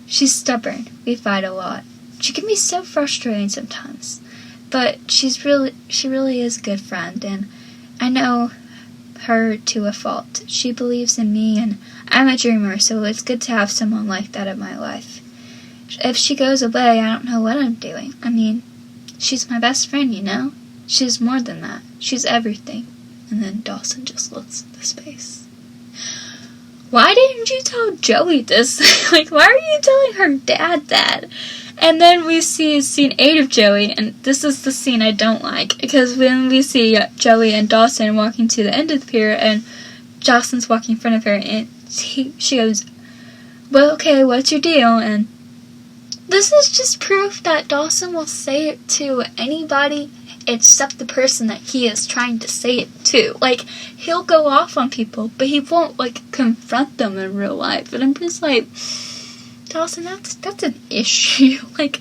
"She's stubborn. We fight a lot. She can be so frustrating sometimes. But she really is a good friend, and I know her to a fault. She believes in me, and I'm a dreamer, so it's good to have someone like that in my life. If she goes away, I don't know what I'm doing. She's my best friend, you know? She's more than that. She's everything." And then Dawson just looks at the space. Why didn't you tell Joey this? Like, why are you telling her dad that? And then we see scene 8 of Joey, and this is the scene I don't like, because when we see Joey and Dawson walking to the end of the pier, and Dawson's walking in front of her, and she goes, "Well, okay, what's your deal?" And this is just proof that Dawson will say it to anybody except the person that he is trying to say it to. Like, he'll go off on people, but he won't, like, confront them in real life. And I'm just like, Dawson, that's an issue. Like,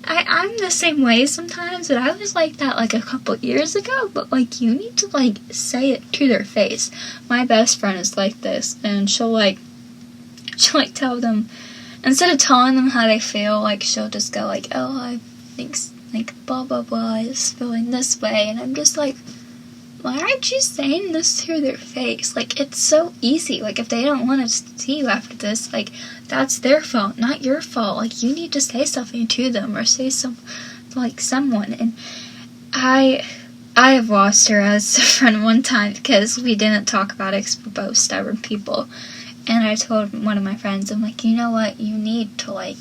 I'm the same way sometimes, but I was like that, like, a couple years ago. But, like, you need to, like, say it to their face. My best friend is like this, and she'll tell them, instead of telling them how they feel, like, she'll just go, like, "Oh, I think, like, blah, blah, blah, is feeling this way." And I'm just like, why aren't you saying this to their face? Like, it's so easy. Like, if they don't want to see you after this, like, that's their fault, not your fault. Like, you need to say something to them or say someone. And I have lost her as a friend one time because we didn't talk about it because we're both stubborn people. And I told one of my friends, I'm like, you know what, you need to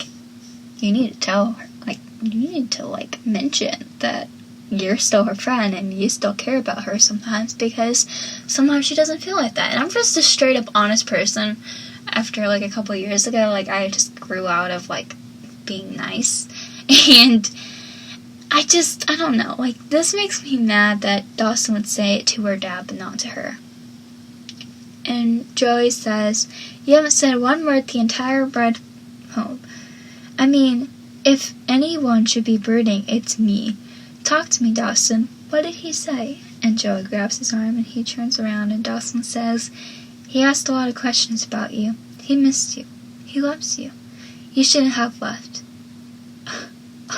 tell her, like, you need to, like, mention that you're still her friend and you still care about her sometimes, because sometimes she doesn't feel like that. And I'm just a straight up honest person. After, like, a couple years ago, like, I just grew out of, like, being nice. And I don't know, like, this makes me mad that Dawson would say it to her dad but not to her. And Joey says, you haven't said one word the entire ride home. I mean, if anyone should be brooding, it's me. Talk to me, Dawson. What did he say? And Joey grabs his arm and he turns around and Dawson says, he asked a lot of questions about you. He missed you. He loves you. You shouldn't have left.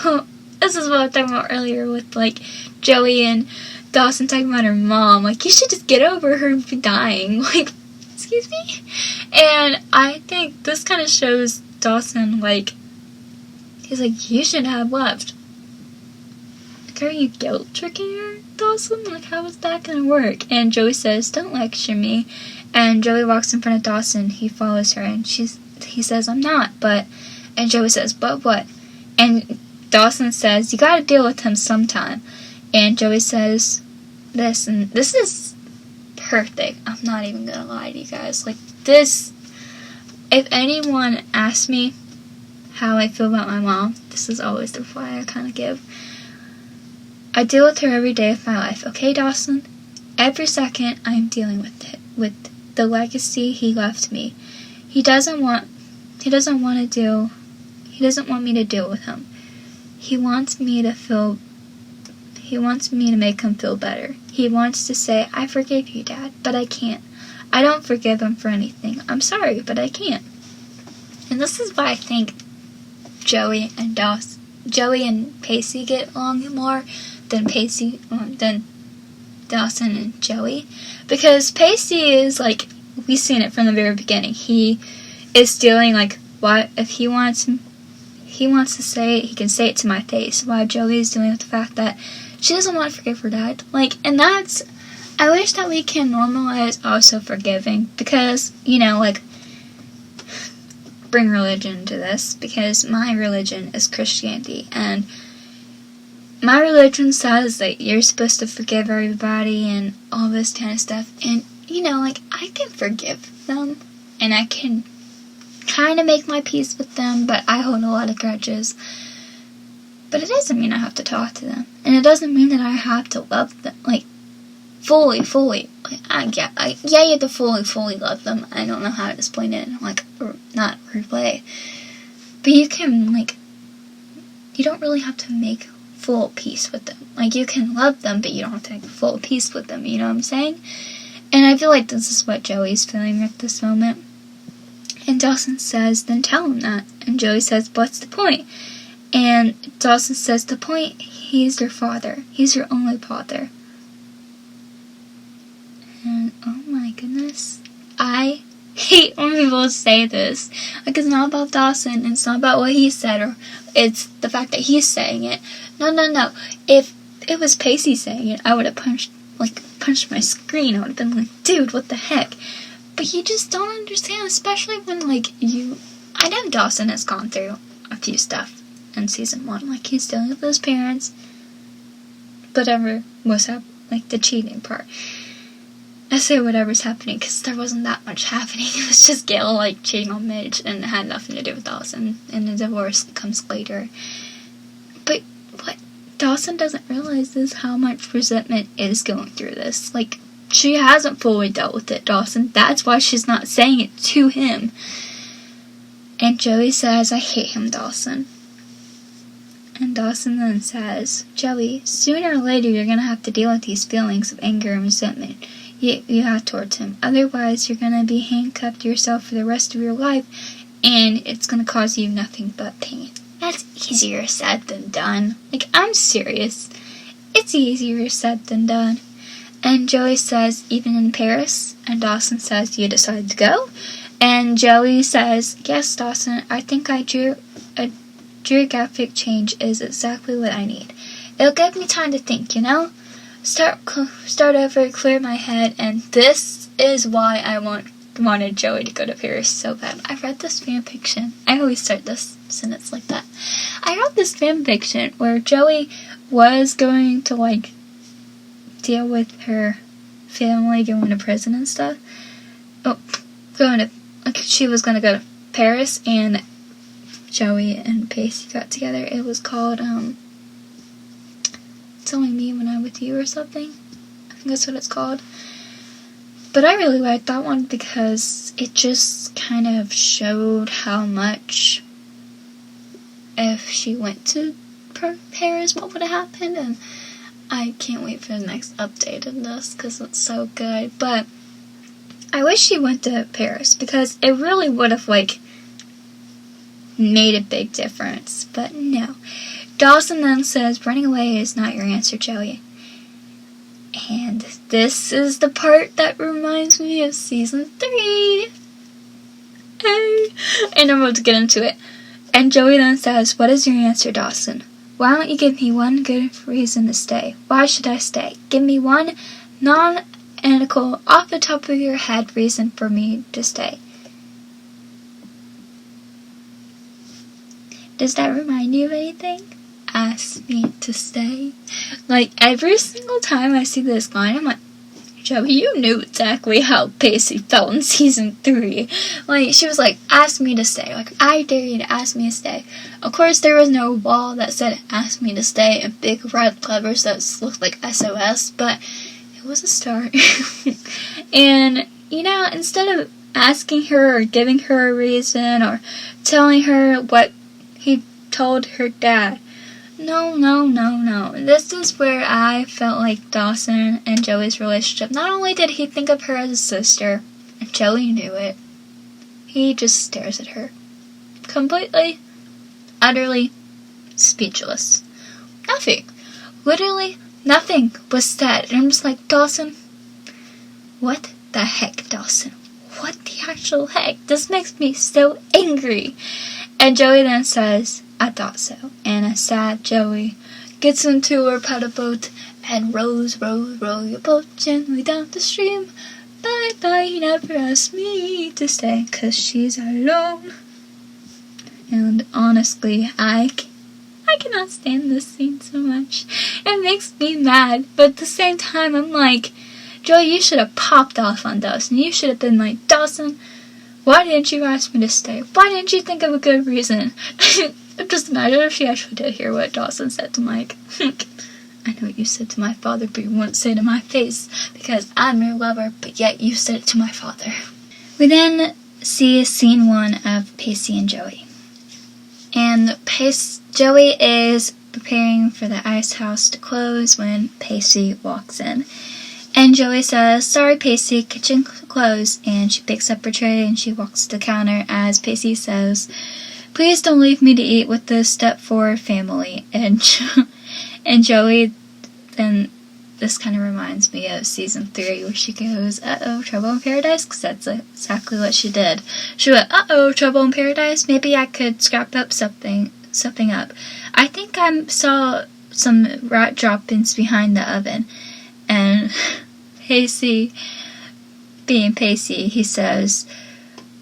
Oh, this is what I was talking about earlier with, like, Joey and Dawson talking about her mom. Like, you should just get over her dying. Like, excuse me? And I think this kind of shows Dawson, like, he's like, you should have left. Like, are you guilt tricking her, Dawson? Like, how is that gonna work? And Joey says, don't lecture me. And Joey walks in front of Dawson. He follows her, and he says, I'm not, but... And Joey says, but what? And Dawson says, you gotta deal with him sometime. And Joey says this, and this is perfect. I'm not even gonna lie to you guys. Like, this, if anyone asks me how I feel about my mom, this is always the reply I kind of give. I deal with her every day of my life, okay, Dawson? Every second I'm dealing with it, with the legacy he left me. He doesn't want me to deal with him. He wants me to make him feel better. He wants to say, I forgive you, Dad, but I can't. I don't forgive him for anything. I'm sorry, but I can't. And this is why I think Joey and Pacey get along more than Dawson and Joey. Because Pacey is, like, we've seen it from the very beginning. He is dealing, like, what if he wants to say it, he can say it to my face. While Joey is dealing with the fact that she doesn't want to forgive her dad. Like, and that's, I wish that we can normalize also forgiving, because, you know, like, bring religion into this, because my religion is Christianity, and my religion says that you're supposed to forgive everybody and all this kind of stuff. And, you know, like, I can forgive them, and I can kind of make my peace with them, but I hold a lot of grudges. But it doesn't mean I have to talk to them, and it doesn't mean that I have to love them, like, fully. Like, you have to fully love them. I don't know how to explain it, like, not replay. But you can, like, you don't really have to make full peace with them. Like, you can love them, but you don't have to make full peace with them, you know what I'm saying? And I feel like this is what Joey's feeling at this moment. And Dawson says, then tell him that. And Joey says, what's the point? And Dawson says, the point, he's your father. He's your only father. And, oh my goodness, I hate when people say this. Like, it's not about Dawson, it's not about what he said, or it's the fact that he's saying it. No. If it was Pacey saying it, I would have punched my screen. I would have been like, dude, what the heck? But you just don't understand, especially when, like, I know Dawson has gone through a few stuff in season 1. Like, he's dealing with his parents, whatever was like, the cheating part. I say whatever's happening because there wasn't that much happening. It was just Gail, like, cheating on Midge, and it had nothing to do with Dawson, and the divorce comes later. But what Dawson doesn't realize is how much resentment is going through this. Like, she hasn't fully dealt with it, Dawson. That's why she's not saying it to him. And Joey says, I hate him, Dawson. And Dawson then says, Joey, sooner or later you're going to have to deal with these feelings of anger and resentment you have towards him. Otherwise, you're going to be handcuffed to yourself for the rest of your life, and it's going to cause you nothing but pain. That's easier said than done. Like, I'm serious. It's easier said than done. And Joey says, even in Paris? And Dawson says, you decided to go? And Joey says, yes, Dawson, I think a geographic change is exactly what I need. It'll give me time to think, Start over, clear my head, and this is why I wanted Joey to go to Paris so bad. I read this fanfiction. I always start this sentence like that. I wrote this fanfiction where Joey was going to, deal with her family going to prison and stuff. She was going to go to Paris, and Joey and Pacey got together. It was called, It's Only Me When I'm With You or something. I think that's what it's called. But I really liked that one because it just kind of showed how much, if she went to Paris, what would have happened. And I can't wait for the next update in this because it's so good. But I wish she went to Paris because it really would have, made a big difference. But no. Dawson then says, running away is not your answer, Joey. And this is the part that reminds me of season 3. Hey. And I'm about to get into it. And Joey then says, what is your answer, Dawson? Why don't you give me one good reason to stay? Why should I stay? Give me one non-analytical, off the top of your head reason for me to stay. Does that remind you of anything? Ask me to stay. Every single time I see this line, I'm like, Joey, you knew exactly how Pacey felt in season 3. She was like, ask me to stay. I dare you to ask me to stay. Of course, there was no wall that said, ask me to stay, and big red letters that looked like SOS, but it was a start. And, instead of asking her or giving her a reason or telling her what he told her dad, No. This is where I felt like Dawson and Joey's relationship. Not only did he think of her as a sister, and Joey knew it, he just stares at her. Completely, utterly speechless. Nothing. Literally nothing was said. And I'm just like, Dawson, what the heck, Dawson? What the actual heck? This makes me so angry. And Joey then says, I thought so. And a sad Joey gets into her paddle boat and row your boat gently down the stream. Bye, you never asked me to stay 'cause she's alone. And honestly, I cannot stand this scene so much. It makes me mad, but at the same time, I'm like, Joey, you should have popped off on Dawson. You should have been like, Dawson, why didn't you ask me to stay? Why didn't you think of a good reason? Just imagine if she actually did hear what Dawson said to Mike. I know what you said to my father, but you wouldn't say it to my face, because I'm your lover, but yet you said it to my father. We then see scene 1 of Pacey and Joey. And Joey is preparing for the ice house to close when Pacey walks in. And Joey says, sorry, Pacey, kitchen closed. And she picks up her tray and she walks to the counter as Pacey says, please don't leave me to eat with the step 4 family. And Joey, then this kind of reminds me of season 3 where she goes, uh-oh, trouble in paradise? Because that's exactly what she did. She went, uh-oh, trouble in paradise? Maybe I could scrap up something up. I think I saw some rat droppings behind the oven. And Pacey, being Pacey, he says,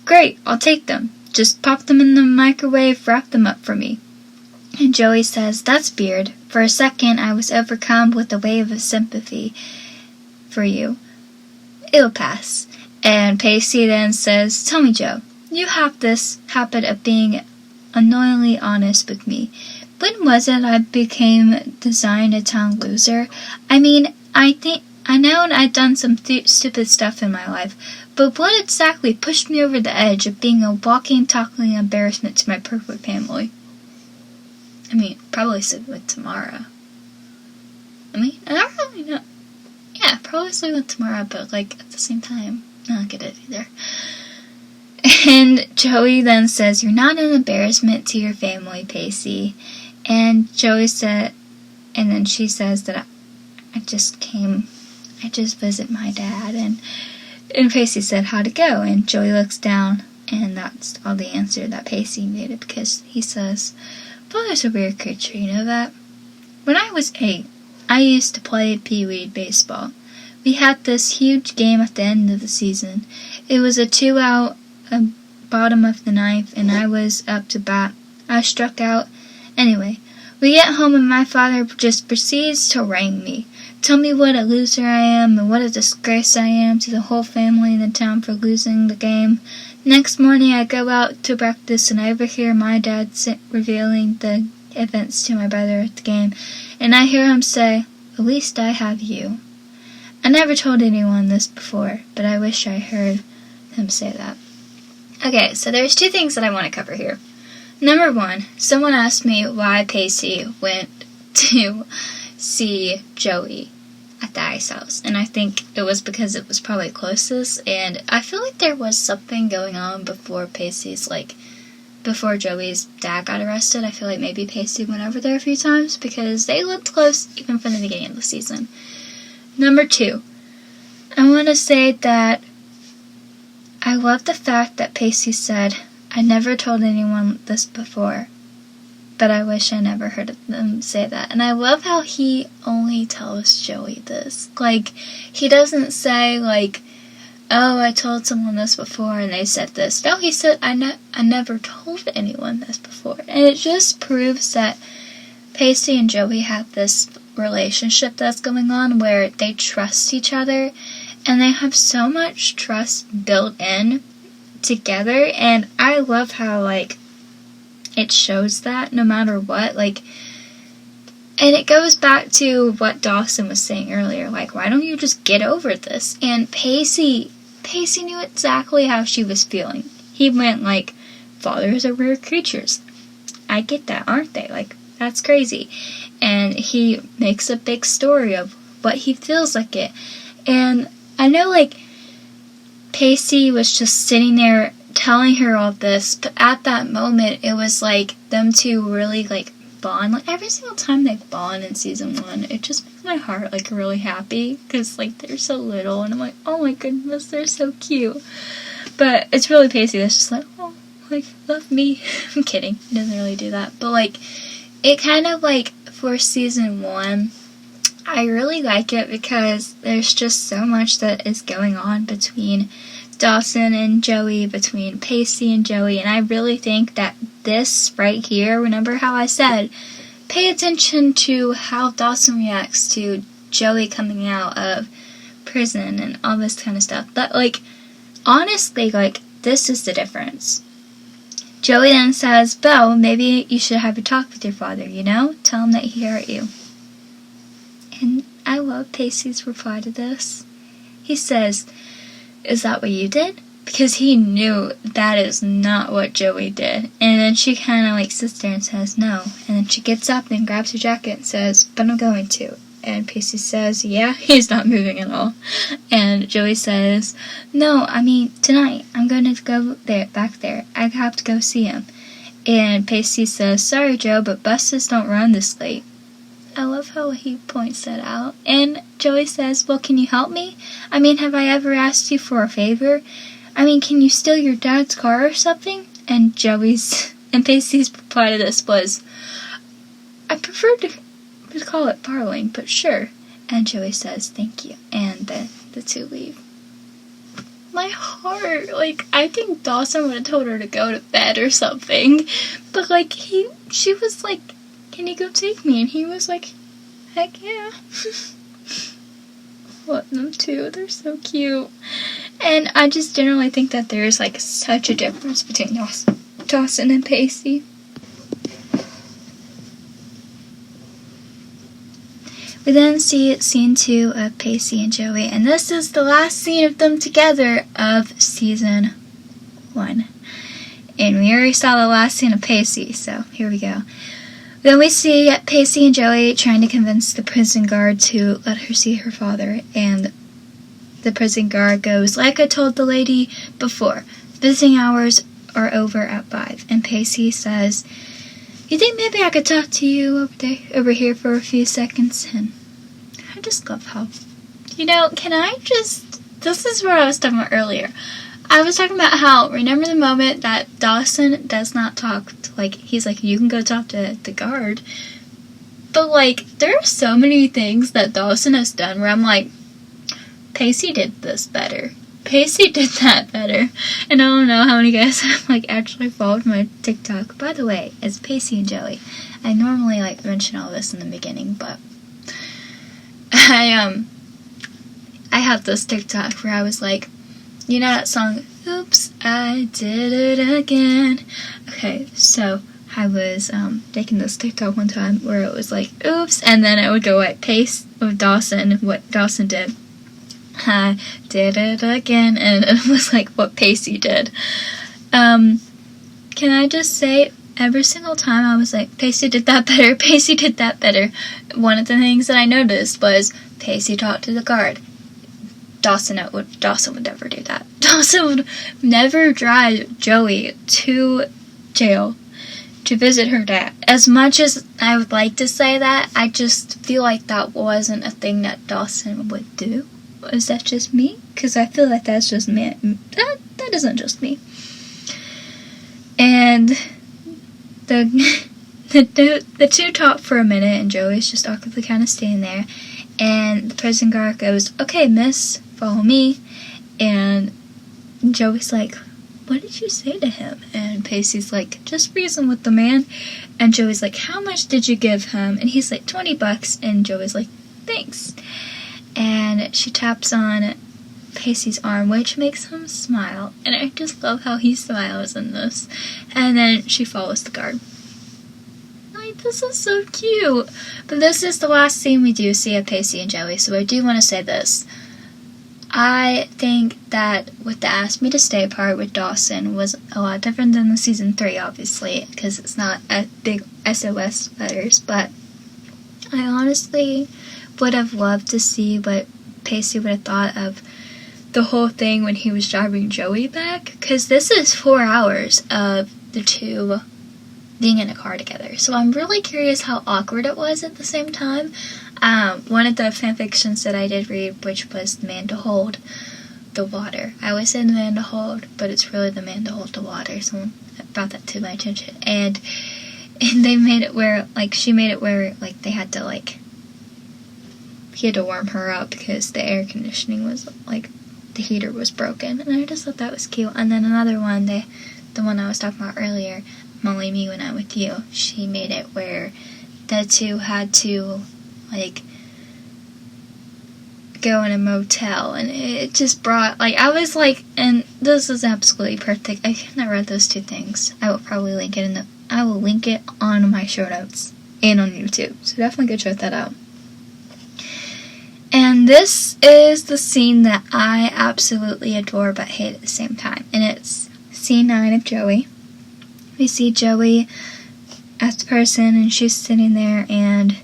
great, I'll take them. Just pop them in the microwave, wrap them up for me. And Joey says, that's weird. For a second, I was overcome with a wave of sympathy for you. It'll pass. And Pacey then says, tell me, Joe, you have this habit of being annoyingly honest with me. When was it I became design a town loser? I mean, I know I've done some stupid stuff in my life, but what exactly pushed me over the edge of being a walking, talking embarrassment to my perfect family? I mean, probably sleep with Tamara. I don't really know. Yeah, probably sleep with Tamara, but, at the same time, I don't get it either. And Joey then says, you're not an embarrassment to your family, Pacey. And Joey said, and then she says that I just came I just visit my dad. And Pacey said, how'd it go? And Joey looks down, and that's all the answer that Pacey needed, because he says, Father's a weird creature, you know that? When I was 8, I used to play Pee-wee baseball. We had this huge game at the end of the season. It was a 2-out, bottom of the ninth, and I was up to bat. I struck out. Anyway, we get home and my father just proceeds to harangue me. Tell me what a loser I am and what a disgrace I am to the whole family in the town for losing the game. Next morning I go out to breakfast and I overhear my dad revealing the events to my brother at the game, and I hear him say, at least I have you. I never told anyone this before, but I wish I heard him say that. Okay, so there's 2 things that I want to cover here. Number 1, someone asked me why Pacey went to see Joey at the ice house, and I think it was because it was probably closest, and I feel like there was something going on before before Joey's dad got arrested. I feel like maybe Pacey went over there a few times because they looked close even from the beginning of the season. Number 2, I want to say that I love the fact that Pacey said, I never told anyone this before, but I wish I never heard them say that. And I love how he only tells Joey this. He doesn't say, oh, I told someone this before and they said this. No, he said, I never told anyone this before. And it just proves that Pacey and Joey have this relationship that's going on where they trust each other, and they have so much trust built in together, and I love how, it shows that no matter what, and it goes back to what Dawson was saying earlier, why don't you just get over this? And Pacey knew exactly how she was feeling. He went, fathers are weird creatures. I get that, aren't they? That's crazy. And he makes a big story of what he feels like it. And I know, Pacey was just sitting there telling her all this, but at that moment, it was them two really, bond. Every single time they bond in season 1, it just makes my heart, really happy, because, they're so little, and I'm like, oh my goodness, they're so cute. But it's really Pacey that's just oh, love me. I'm kidding, he doesn't really do that, but, it kind of, for season 1, I really like it because there's just so much that is going on between Dawson and Joey, between Pacey and Joey, and I really think that this right here, remember how I said, pay attention to how Dawson reacts to Joey coming out of prison and all this kind of stuff. But, honestly, this is the difference. Joey then says, Beau, maybe you should have a talk with your father, Tell him that he hurt you. And I love Pacey's reply to this. He says, is that what you did? Because he knew that is not what Joey did. And then she kind of sits there and says, no. And then she gets up and grabs her jacket and says, but I'm going to. And Pacey says, yeah, he's not moving at all. And Joey says, no, tonight. I'm going to go back there. I have to go see him. And Pacey says, sorry, Joe, but buses don't run this late. I love how he points that out. And Joey says, well, can you help me? Have I ever asked you for a favor? Can you steal your dad's car or something? And Pacey's reply to this was, I prefer to call it borrowing, but sure. And Joey says, thank you. And then the two leave. My heart, I think Dawson would have told her to go to bed or something. But, she was like, can you go take me? And he was like, heck yeah. Love them too. They're so cute. And I just generally think that there's, such a difference between Dawson and Pacey. We then see scene 2 of Pacey and Joey, and this is the last scene of them together of season 1. And we already saw the last scene of Pacey, so here we go. Then we see Pacey and Joey trying to convince the prison guard to let her see her father, and the prison guard goes, like I told the lady before, visiting hours are over at 5. And Pacey says, you think maybe I could talk to you over here for a few seconds? And I just love how this is what I was talking about earlier. I was talking about how, remember the moment that Dawson does not talk to, he's like, you can go talk to the guard. But, there are so many things that Dawson has done where I'm like, Pacey did this better. Pacey did that better. And I don't know how many guys have, actually followed my TikTok. By the way, it's Pacey and Joey. I normally, mention all this in the beginning, but I had this TikTok where I was like, you know that song, Oops, I Did It Again. Okay, so I was taking this TikTok one time where it was like, oops, and then it would go Pace with Dawson, what Dawson did. I did it again, and it was what Pacey did. Can I just say, every single time I was like, Pacey did that better, Pacey did that better. One of the things that I noticed was Pacey talked to the guard. Dawson would never do that. Dawson would never drive Joey to jail to visit her dad. As much as I would like to say that, I just feel like that wasn't a thing that Dawson would do. Is that just me? Because I feel like that's just me. That isn't just me. And the two talk for a minute, and Joey's just awkwardly kind of standing there. And the prison guard goes, okay, miss, follow me. And Joey's like, what did you say to him? And Pacey's like, just reason with the man. And Joey's like, how much did you give him? And he's like, $20. And Joey's like, thanks. And she taps on Pacey's arm, which makes him smile. And I just love how he smiles in this. And then she follows the guard. This is so cute. But this is the last scene we do see of Pacey and Joey, so I do want to say this. I think that with the Ask Me to Stay part with Dawson was a lot different than the season 3, obviously, because it's not a big SOS letters, but I honestly would have loved to see what Pacey would have thought of the whole thing when he was driving Joey back, because this is 4 hours of the two being in a car together. So I'm really curious how awkward it was at the same time. One of the fanfictions that I did read, which was the man to hold the water. I always say the man to hold, but it's really the man to hold the water. Someone brought that to my attention. And they made it where, she made it where, they had to, he had to warm her up because the air conditioning was, the heater was broken. And I just thought that was cute. And then another one, the one I was talking about earlier, Molly Me When I'm With You, she made it where the two had to, go in a motel, and it just brought, I was and this is absolutely perfect. I cannot read those two things. I will probably link it I will link it on my show notes and on YouTube, so definitely go check that out. And this is the scene that I absolutely adore but hate at the same time, and it's scene 9 of Joey. We see Joey as the person, and she's sitting there, and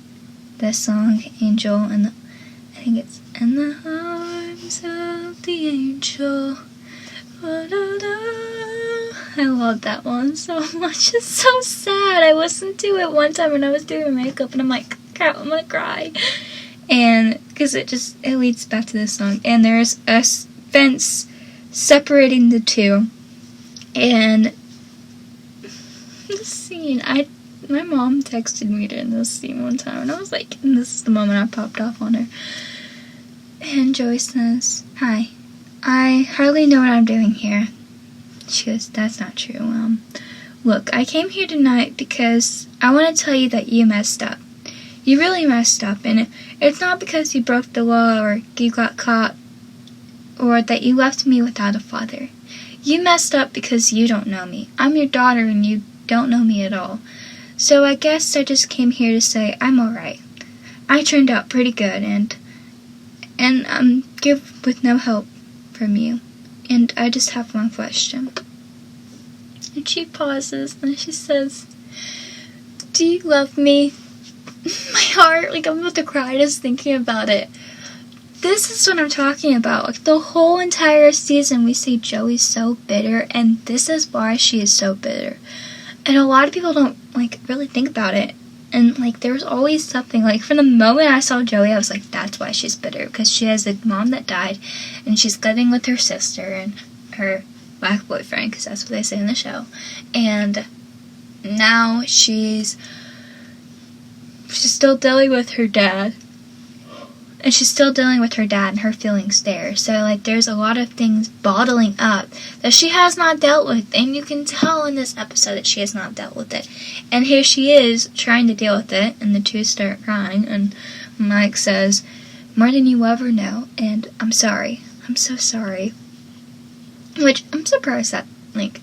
the song Angel, and I think it's in the arms of the angel. I love that one so much. It's so sad. I listened to it one time when I was doing makeup, and I'm like, crap, I'm gonna cry. And because it leads back to this song, and there's a fence separating the two, and this scene, my mom texted me during this scene one time, and I was like, and this is the moment I popped off on her. And Joey says, hi, I hardly know what I'm doing here. She goes, that's not true. Look, I came here tonight because I want to tell you that you messed up. You really messed up, and it's not because you broke the law or you got caught or that you left me without a father. You messed up because you don't know me. I'm your daughter, and you don't know me at all. So I guess I just came here to say I'm alright. I turned out pretty good, and I'm good with no help from you. And I just have one question. And she pauses, and she says, do you love me? My heart, I'm about to cry just thinking about it. This is what I'm talking about. The whole entire season we see Joey so bitter, and this is why she is so bitter. And a lot of people don't, really think about it. And, like, there was always something. Like, from the moment I saw Joey, I was like, that's why she's bitter. Because she has a mom that died, and she's living with her sister and her black boyfriend, because that's what they say in the show. And now she's still dealing with her dad. And she's still dealing with her dad and her feelings there. So, like, there's a lot of things bottling up that she has not dealt with. And you can tell in this episode that she has not dealt with it. And here she is trying to deal with it. And the two start crying. And Mike says, more than you ever know. And I'm sorry. I'm so sorry. Which, I'm surprised that, like,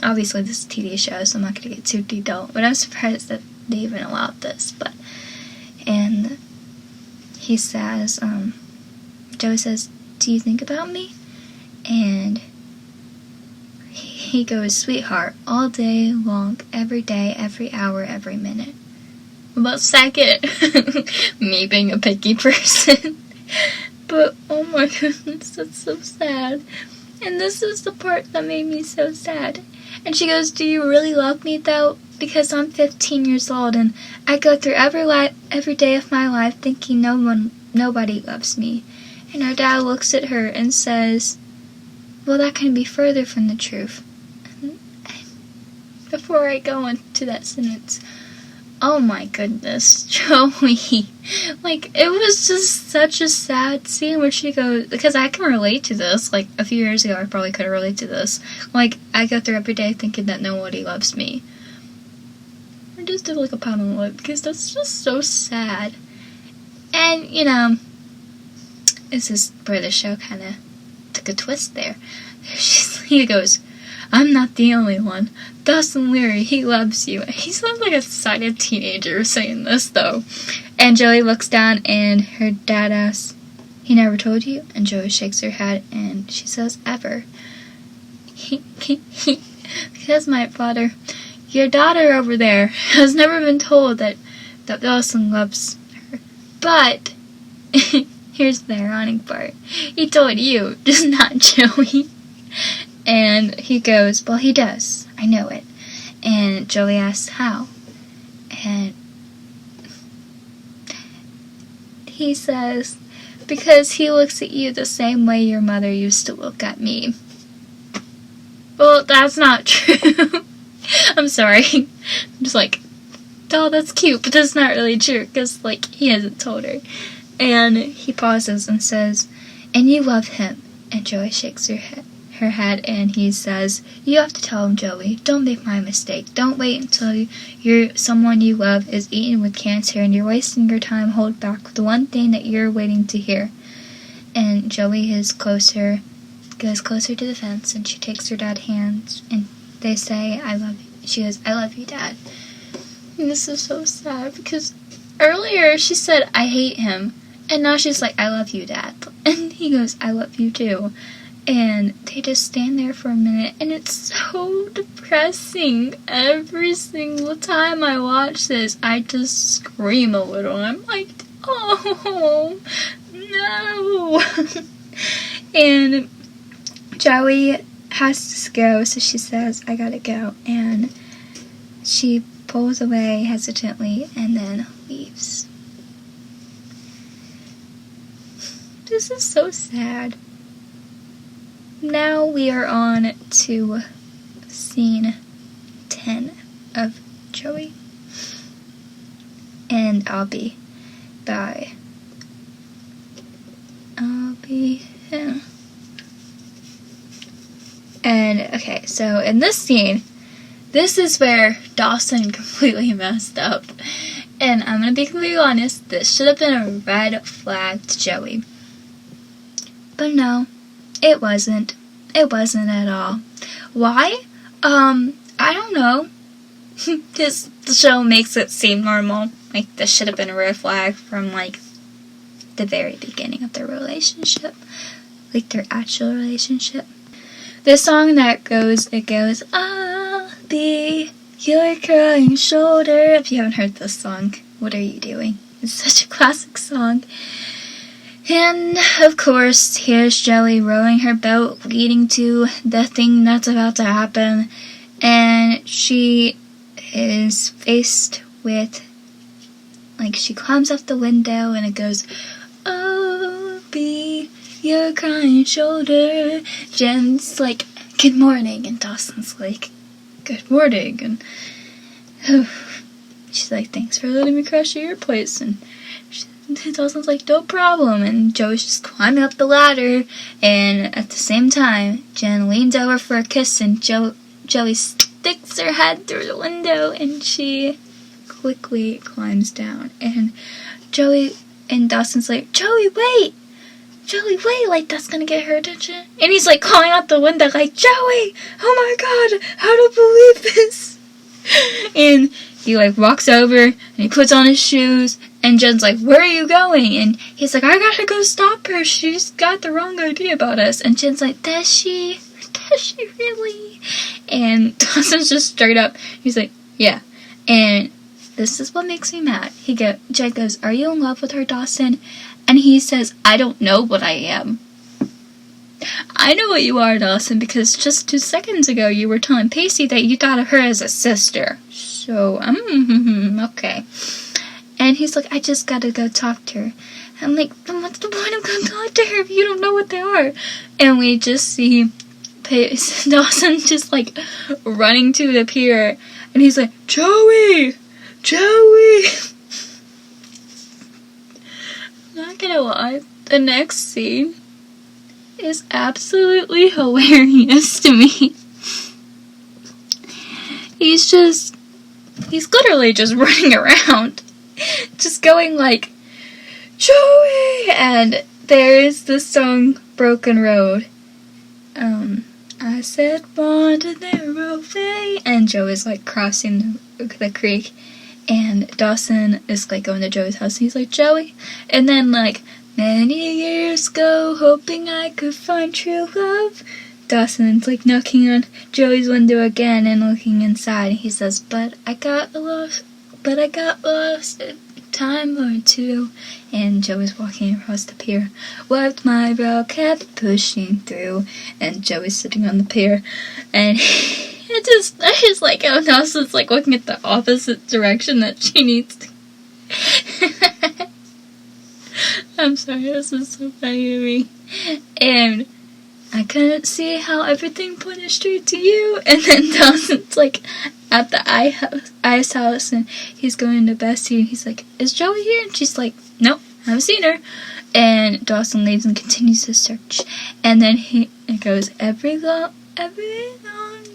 obviously this is a TV show, so I'm not going to get too detailed. But I'm surprised that they even allowed this. And he says, Joey says, do you think about me? And he goes, sweetheart, all day long, every day, every hour, every minute. About second, me being a picky person. But, oh my goodness, that's so sad. And this is the part that made me so sad. And she goes, do you really love me, though? Because I'm 15 years old, and I go through every day of my life thinking nobody loves me. And her dad looks at her and says, well, that can be further from the truth. And before I go into that sentence, oh my goodness, Joey. Like, it was just such a sad scene where she goes, because I can relate to this. Like, a few years ago, I probably could relate to this. Like, I go through every day thinking that nobody loves me. I just did like a pound on the lip because that's just so sad. And, you know, this is where the show kind of took a twist there. He goes, I'm not the only one. Dawson Leary, he loves you. He sounds like a excited teenager saying this, though. And Joey looks down, and her dad asks, he never told you? And Joey shakes her head, and she says, ever. Because my father, your daughter over there, has never been told that Dawson loves her. But, here's the ironic part. He told you, just not Joey. And he goes, well, he does. I know it. And Joey asks, how? And he says, because he looks at you the same way your mother used to look at me. Well, that's not true. I'm sorry. I'm just like, oh, that's cute, but that's not really true, because, like, he hasn't told her. And he pauses and says, and you love him. And Joey shakes her head, and he says, you have to tell him, Joey. Don't make my mistake. Don't wait until someone you love is eaten with cancer and you're wasting your time holding back the one thing that you're waiting to hear. And Joey goes closer to the fence, and she takes her dad's hands, and they say, I love you. She goes, I love you, Dad. And this is so sad, because earlier she said, I hate him, and now she's like, I love you, Dad. And he goes, I love you, too. And they just stand there for a minute, and it's so depressing. Every single time I watch this, I just scream a little. I'm like, oh, no. And Joey has to go, so she says, I gotta go. And she pulls away hesitantly and then leaves. This is so sad. Now we are on to scene 10 of Joey. And I'll be him. And, okay, so in this scene, this is where Dawson completely messed up. And I'm gonna be completely honest, this should have been a red flag to Joey. But no, it wasn't. It wasn't at all. Why? I don't know. The show makes it seem normal. Like, this should have been a red flag from, like, the very beginning of their relationship. Like, their actual relationship. The song that goes, I'll be your crying shoulder. If you haven't heard this song, what are you doing? It's such a classic song. And, of course, here's Joey rowing her boat, leading to the thing that's about to happen. And she is faced with like, she climbs off the window, and it goes, "Oh, be your crying shoulder." Jen's like, "Good morning," and Dawson's like, "Good morning," and she's like, "Thanks for letting me crash at your place," and Dawson's like, "No problem," and Joey's just climbing up the ladder, and at the same time, Jen leans over for a kiss, and Joey sticks her head through the window, and she quickly climbs down, and Joey and Dawson's like, Joey, wait, like, that's gonna get her attention, and he's like calling out the window, like, "Joey, oh my god, I don't believe this," and he like walks over, and he puts on his shoes, and Jen's like, "Where are you going?" And he's like, "I gotta go stop her, she's got the wrong idea about us," and Jen's like, Does she really?" And Dawson's just straight up, he's like, "Yeah," and this is what makes me mad. Jen goes, "Are you in love with her, Dawson?" And he says, "I don't know what I am." "I know what you are, Dawson, because just 2 seconds ago you were telling Pacey that you thought of her as a sister. So, okay." And he's like, "I just gotta go talk to her." I'm like, "Then what's the point of going to talk to her if you don't know what they are?" And we just see Dawson just like running to the pier, and he's like, Joey! Not gonna lie, the next scene is absolutely hilarious to me. He's literally just running around, just going like, "Joey!" And there's the song Broken Road. I said, "Want a narrow way," and Joey's like crossing the creek, and Dawson is like going to Joey's house, and he's like, "Joey," and then like, "Many years ago, hoping I could find true love." Dawson's like knocking on Joey's window again and looking inside, and he says, but I got lost a time or two. And Joey's walking across the pier. Wiped my brow, kept pushing through, and Joey's sitting on the pier, and I just like how Dawson's like looking at the opposite direction that she needs to. I'm sorry, this is so funny to me. And I couldn't see how everything pointed straight to you. And then Dawson's like at the ice house, and he's going to Bessie, and he's like, "Is Joey here?" And she's like, "Nope, I haven't seen her." And Dawson leaves and continues to search. And then it goes, every long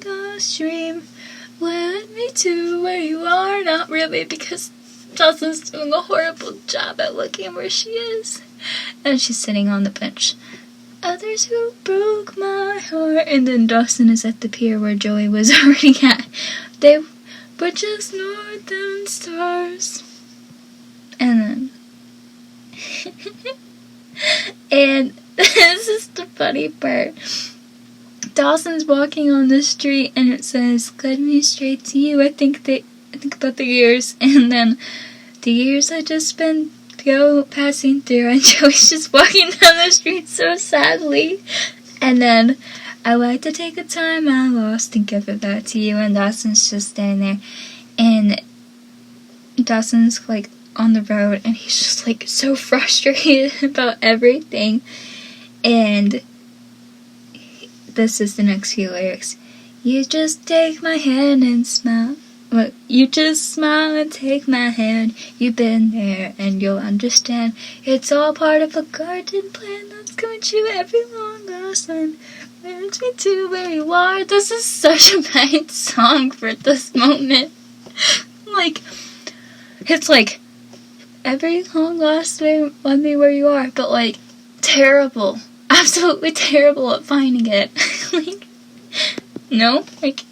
lost dream led me to where you are. Not really, because Dawson's doing a horrible job at looking where she is. And she's sitting on the bench. Others who broke my heart. And then Dawson is at the pier where Joey was already at. They were just northern stars. And then and this is the funny part. Dawson's walking on the street, and it says, "Led me straight to you." I think about the years, and then the years I just spent passing through, and Joey's just walking down the street so sadly. And then, "I like to take the time I lost and give it back to you," and Dawson's just standing there, and Dawson's like on the road, and he's just like so frustrated about everything. And this is the next few lyrics. "You just take my hand and smile. Look, you just smile and take my hand. You've been there and you'll understand. It's all part of a garden plan that's coming true. Every long lost time leads me to where you are." This is such a bad song for this moment. Like, it's like, every long lost way led me where you are, but like, terrible. Absolutely terrible at finding it. Like, no, like,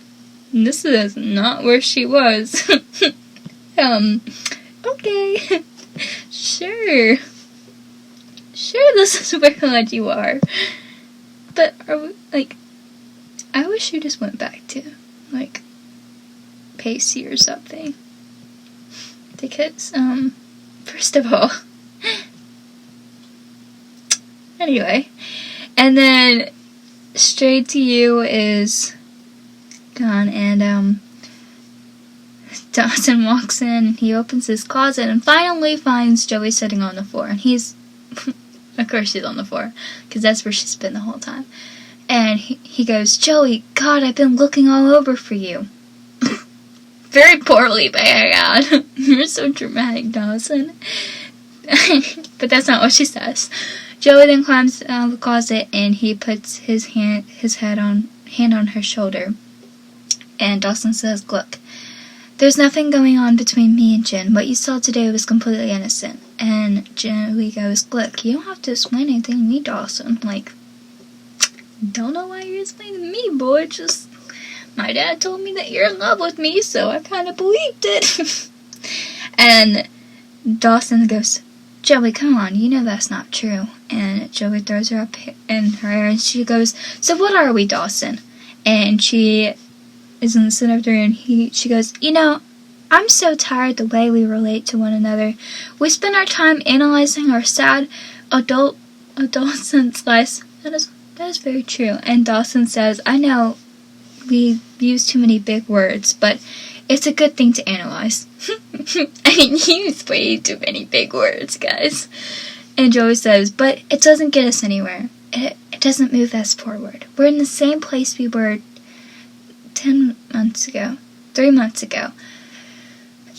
this is not where she was. Okay. Sure, this is where glad you are. But, I wish you just went back to, like, Pacey or something. Because, first of all, anyway, and then Straight to You is gone, and Dawson walks in and he opens his closet and finally finds Joey sitting on the floor. And he's, of course she's on the floor, because that's where she's been the whole time. And he goes, Joey, God, I've been looking all over for you. Very poorly, but God. You're so dramatic, Dawson. But that's not what she says. Joey then climbs out of the closet and he puts his hand on her shoulder. And Dawson says, look, there's nothing going on between me and Jen. What you saw today was completely innocent. And Joey goes, look, you don't have to explain anything to me, Dawson. Like, don't know why you're explaining to me, boy. Just, my dad told me that you're in love with me, so I kind of believed it. And Dawson goes, Joey, come on, you know that's not true. And Joey throws her up in her hair and she goes, so what are we, Dawson? And she is in the center of the room and she goes, you know, I'm so tired the way we relate to one another. We spend our time analyzing our sad adolescent lives. That is very true. And Dawson says, I know we use too many big words, but it's a good thing to analyze. I use way too many big words, guys. And Joey says, but it doesn't get us anywhere. It doesn't move us forward. We're in the same place we were 3 months ago.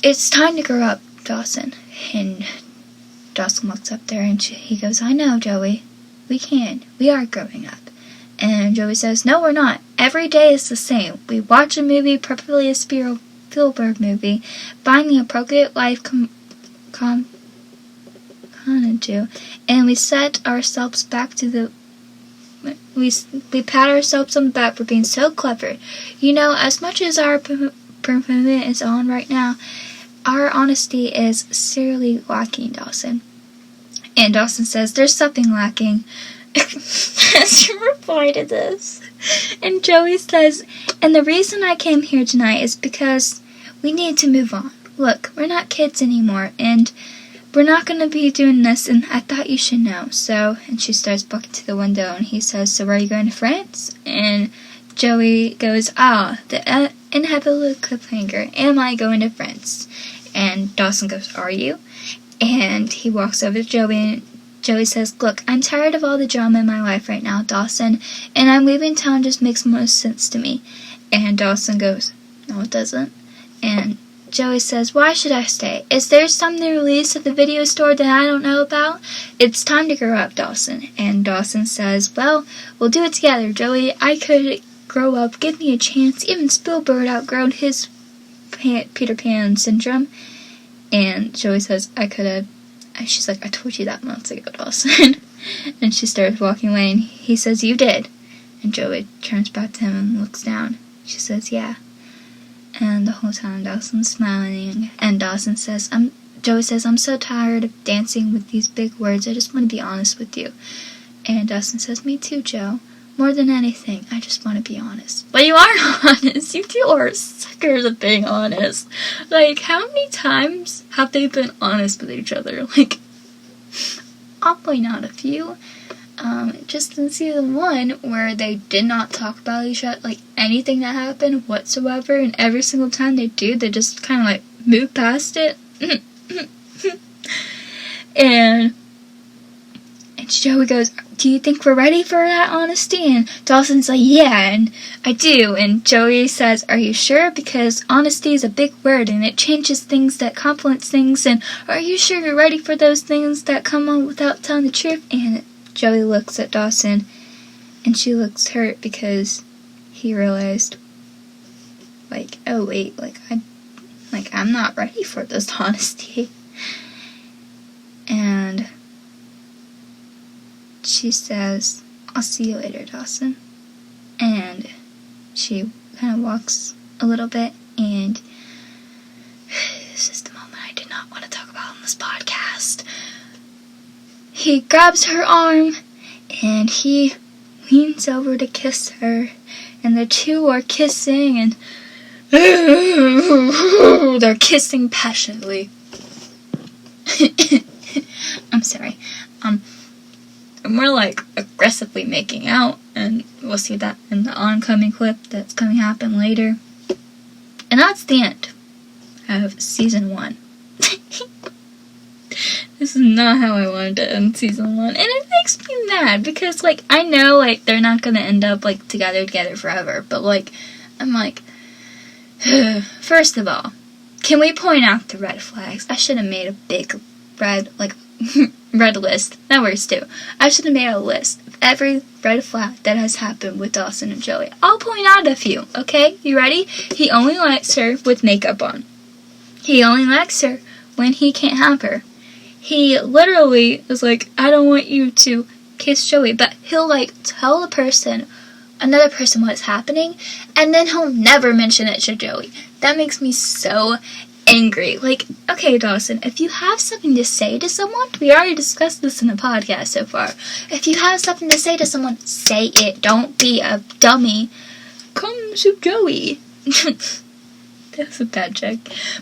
It's time to grow up, Dawson. And Dawson looks up there and he goes, I know, Joey. We can. We are growing up. And Joey says, no, we're not. Every day is the same. We watch a movie, preferably a Spielberg movie, find the appropriate life and we set ourselves back to the we pat ourselves on the back for being so clever. You know, as much as our performance is on right now, our honesty is seriously lacking, Dawson. And Dawson says, there's something lacking. As you reply to this. And Joey says, and the reason I came here tonight is because we need to move on. Look, we're not kids anymore, and we're not going to be doing this, and I thought you should know. So, and she starts walking to the window, and he says, so where are you going to France? And Joey goes, the inevitable cliffhanger, am I going to France? And Dawson goes, are you? And he walks over to Joey, and Joey says, look, I'm tired of all the drama in my life right now, Dawson, and I'm leaving town just makes most sense to me. And Dawson goes, no, it doesn't. And Joey says, why should I stay? Is there something released at the video store that I don't know about? It's time to grow up, Dawson. And Dawson says, well, we'll do it together, Joey. I could grow up. Give me a chance. Even Spielberg outgrown his Peter Pan syndrome. And Joey says, I could have. She's like, I told you that months ago, Dawson. And she starts walking away, and he says, you did. And Joey turns back to him and looks down. She says, yeah. And the whole time Dawson's smiling, and Dawson says, Joey says, I'm so tired of dancing with these big words. I just want to be honest with you. And Dawson says, me too, Joe. More than anything, I just want to be honest. But you are honest. You two are suckers at being honest. Like, how many times have they been honest with each other? Like, I'll point out a few. Just in season 1, where they did not talk about each other, like, anything that happened whatsoever, and every single time they do, they just kind of, like, move past it. And Joey goes, do you think we're ready for that honesty? And Dawson's like, yeah, and I do. And Joey says, are you sure? Because honesty is a big word, and it changes things, that complements things, and are you sure you're ready for those things that come on without telling the truth? And Joey looks at Dawson, and she looks hurt because he realized, like, oh wait, I'm not ready for this honesty. And she says, I'll see you later, Dawson. And she kind of walks a little bit, and this is the moment I did not want to talk about on this podcast. He grabs her arm, and he leans over to kiss her, and the two are kissing, and they're kissing passionately. I'm sorry. More like aggressively making out, and we'll see that in the oncoming clip that's going to happen later. And that's the end. of season 1. This is not how I wanted to end season 1. And it makes me mad because, like, I know, like, they're not gonna end up, like, together forever. But, like, I'm like, first of all, can we point out the red flags? I should have made a big red, like, red list. That works too. I should have made a list of every red flag that has happened with Dawson and Joey. I'll point out a few, okay? You ready? He only likes her with makeup on. He only likes her when he can't have her. He literally is like, I don't want you to kiss Joey, but he'll, like, tell another person what's happening, and then he'll never mention it to Joey. That makes me so angry. Like, okay, Dawson, if you have something to say to someone, we already discussed this in the podcast so far. If you have something to say to someone, say it. Don't be a dummy. Come to Joey. That's a bad joke.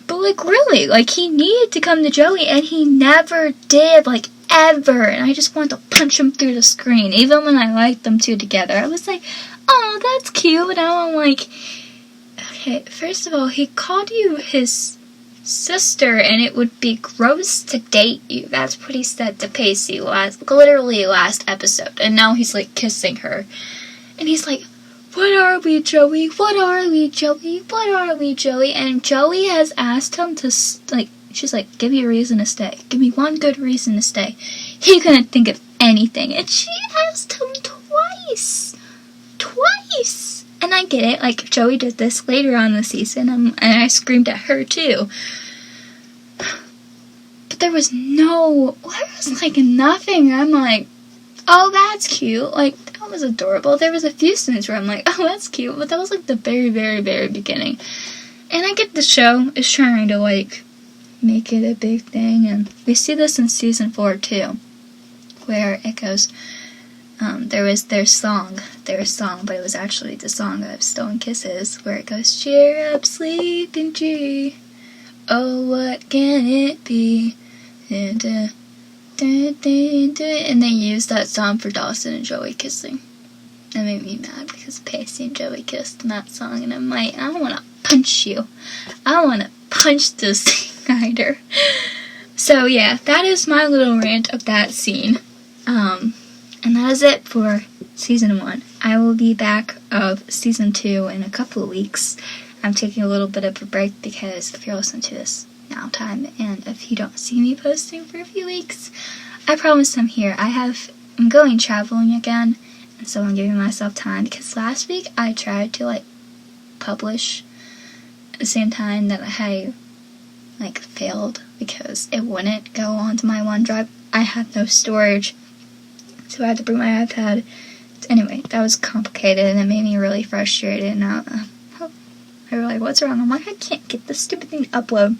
But, like, really, like, he needed to come to Joey, and he never did, like, ever. And I just wanted to punch him through the screen. Even when I liked them two together, I was like, oh, that's cute. And now I'm like, okay, first of all, he called you his sister, and it would be gross to date you. That's what he said to Pacey literally last episode. And now he's, like, kissing her. And he's like, what are we, Joey? What are we, Joey? What are we, Joey? And Joey has asked him to, like, she's like, give me a reason to stay. Give me one good reason to stay. He couldn't think of anything. And she asked him twice. Twice. And I get it. Like, Joey did this later on in the season, and I screamed at her, too. But there was like, nothing. I'm like, oh, that's cute. Like, that was adorable. There was a few scenes where I'm like, oh, that's cute. But that was, like, the very, very, very beginning. And I get the show is trying to, like, make it a big thing. And we see this in season 4, too. Where it goes, there was their song, but it was actually the song of Stolen Kisses, where it goes, cheer up, sleeping G. Oh, what can it be? And they used that song for Dawson and Joey kissing. That made me mad because Pacey and Joey kissed in that song, and I'm like, I want to punch you. I want to punch this writer. So yeah, that is my little rant of that scene. And that is it for season 1. I will be back of season 2 in a couple of weeks. I'm taking a little bit of a break because if you're listening to this now time, and if you don't see me posting for a few weeks, I promise I'm here. I'm going traveling again, and so I'm giving myself time, because last week I tried to, like, publish at the same time that I, like, failed, because it wouldn't go onto my OneDrive. I had no storage, so I had to bring my iPad. Anyway, that was complicated, and it made me really frustrated, and I was like, what's wrong? I'm like, I can't get this stupid thing to upload.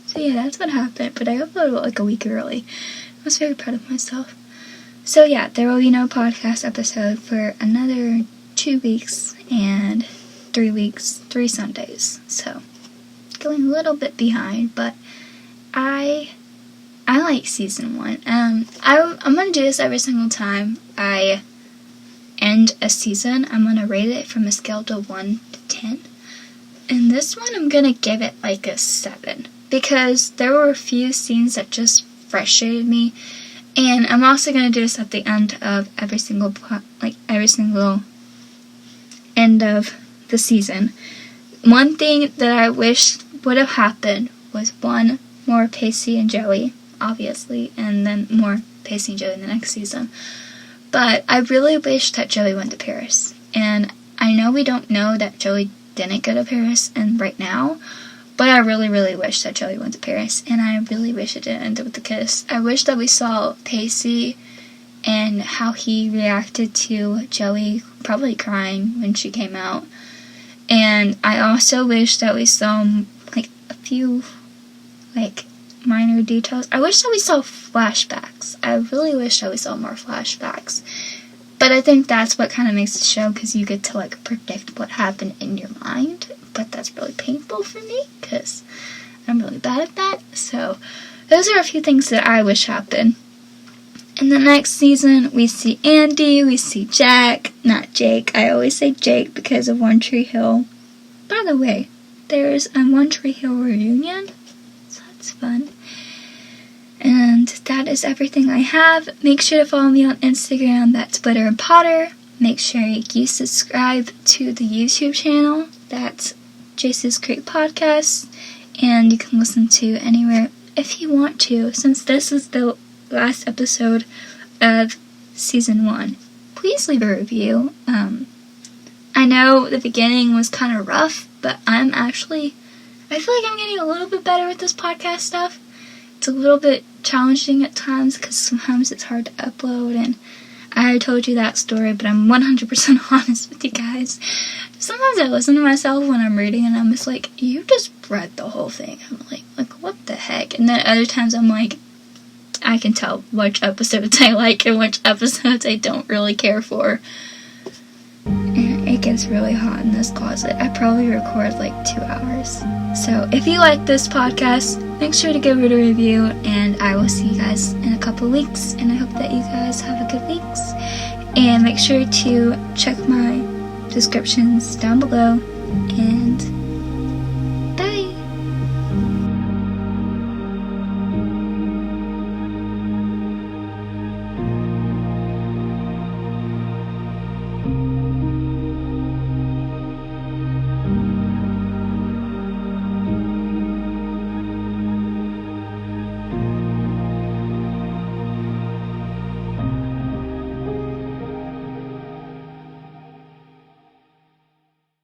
So yeah, that's what happened, but I uploaded it, like, a week early. I was very proud of myself. So yeah, there will be no podcast episode for another 2 weeks and 3 Sundays. So, going a little bit behind, but I like season 1. I'm gonna do this every single time I end a season. I'm gonna rate it from a scale to 1 to 10. And this one, I'm gonna give it like a 7. Because there were a few scenes that just frustrated me. And I'm also gonna do this at the end of every single end of the season. One thing that I wish would have happened was more Pacey and Joey, obviously, and then more Pacey and Joey in the next season. But I really wish that Joey went to Paris. And I know we don't know that Joey didn't go to Paris right now, but I really, really wish that Joey went to Paris, and I really wish it didn't end up with a kiss. I wish that we saw Pacey and how he reacted to Joey probably crying when she came out. And I also wish that we saw, like, a few, like, minor details. I wish that we saw flashbacks. I really wish that we saw more flashbacks. But I think that's what kind of makes the show, because you get to, like, predict what happened in your mind. But that's really painful for me, because I'm really bad at that. So, those are a few things that I wish happened. In the next season, we see Andy, we see Jack, not Jake. I always say Jake because of One Tree Hill. By the way, there's a One Tree Hill reunion, so that's fun. And that is everything I have. Make sure to follow me on Instagram, that's Blitter and Potter. Make sure you subscribe to the YouTube channel, that's Jacey's Creek Podcast, and you can listen to anywhere if you want to, since this is the last episode of Season 1. Please leave a review. I know the beginning was kind of rough, but I feel like I'm getting a little bit better with this podcast stuff. It's a little bit challenging at times, because sometimes it's hard to upload, and I already told you that story, but I'm 100% honest with you guys. Sometimes I listen to myself when I'm reading, and I'm just like, you just read the whole thing. I'm like, what the heck? And then other times I'm like, I can tell which episodes I like and which episodes I don't really care for. And it gets really hot in this closet. I probably record like 2 hours. So if you like this podcast, make sure to give it a review, and I will see you guys in a couple weeks, and I hope that you guys have a good week. And make sure to check my descriptions down below, and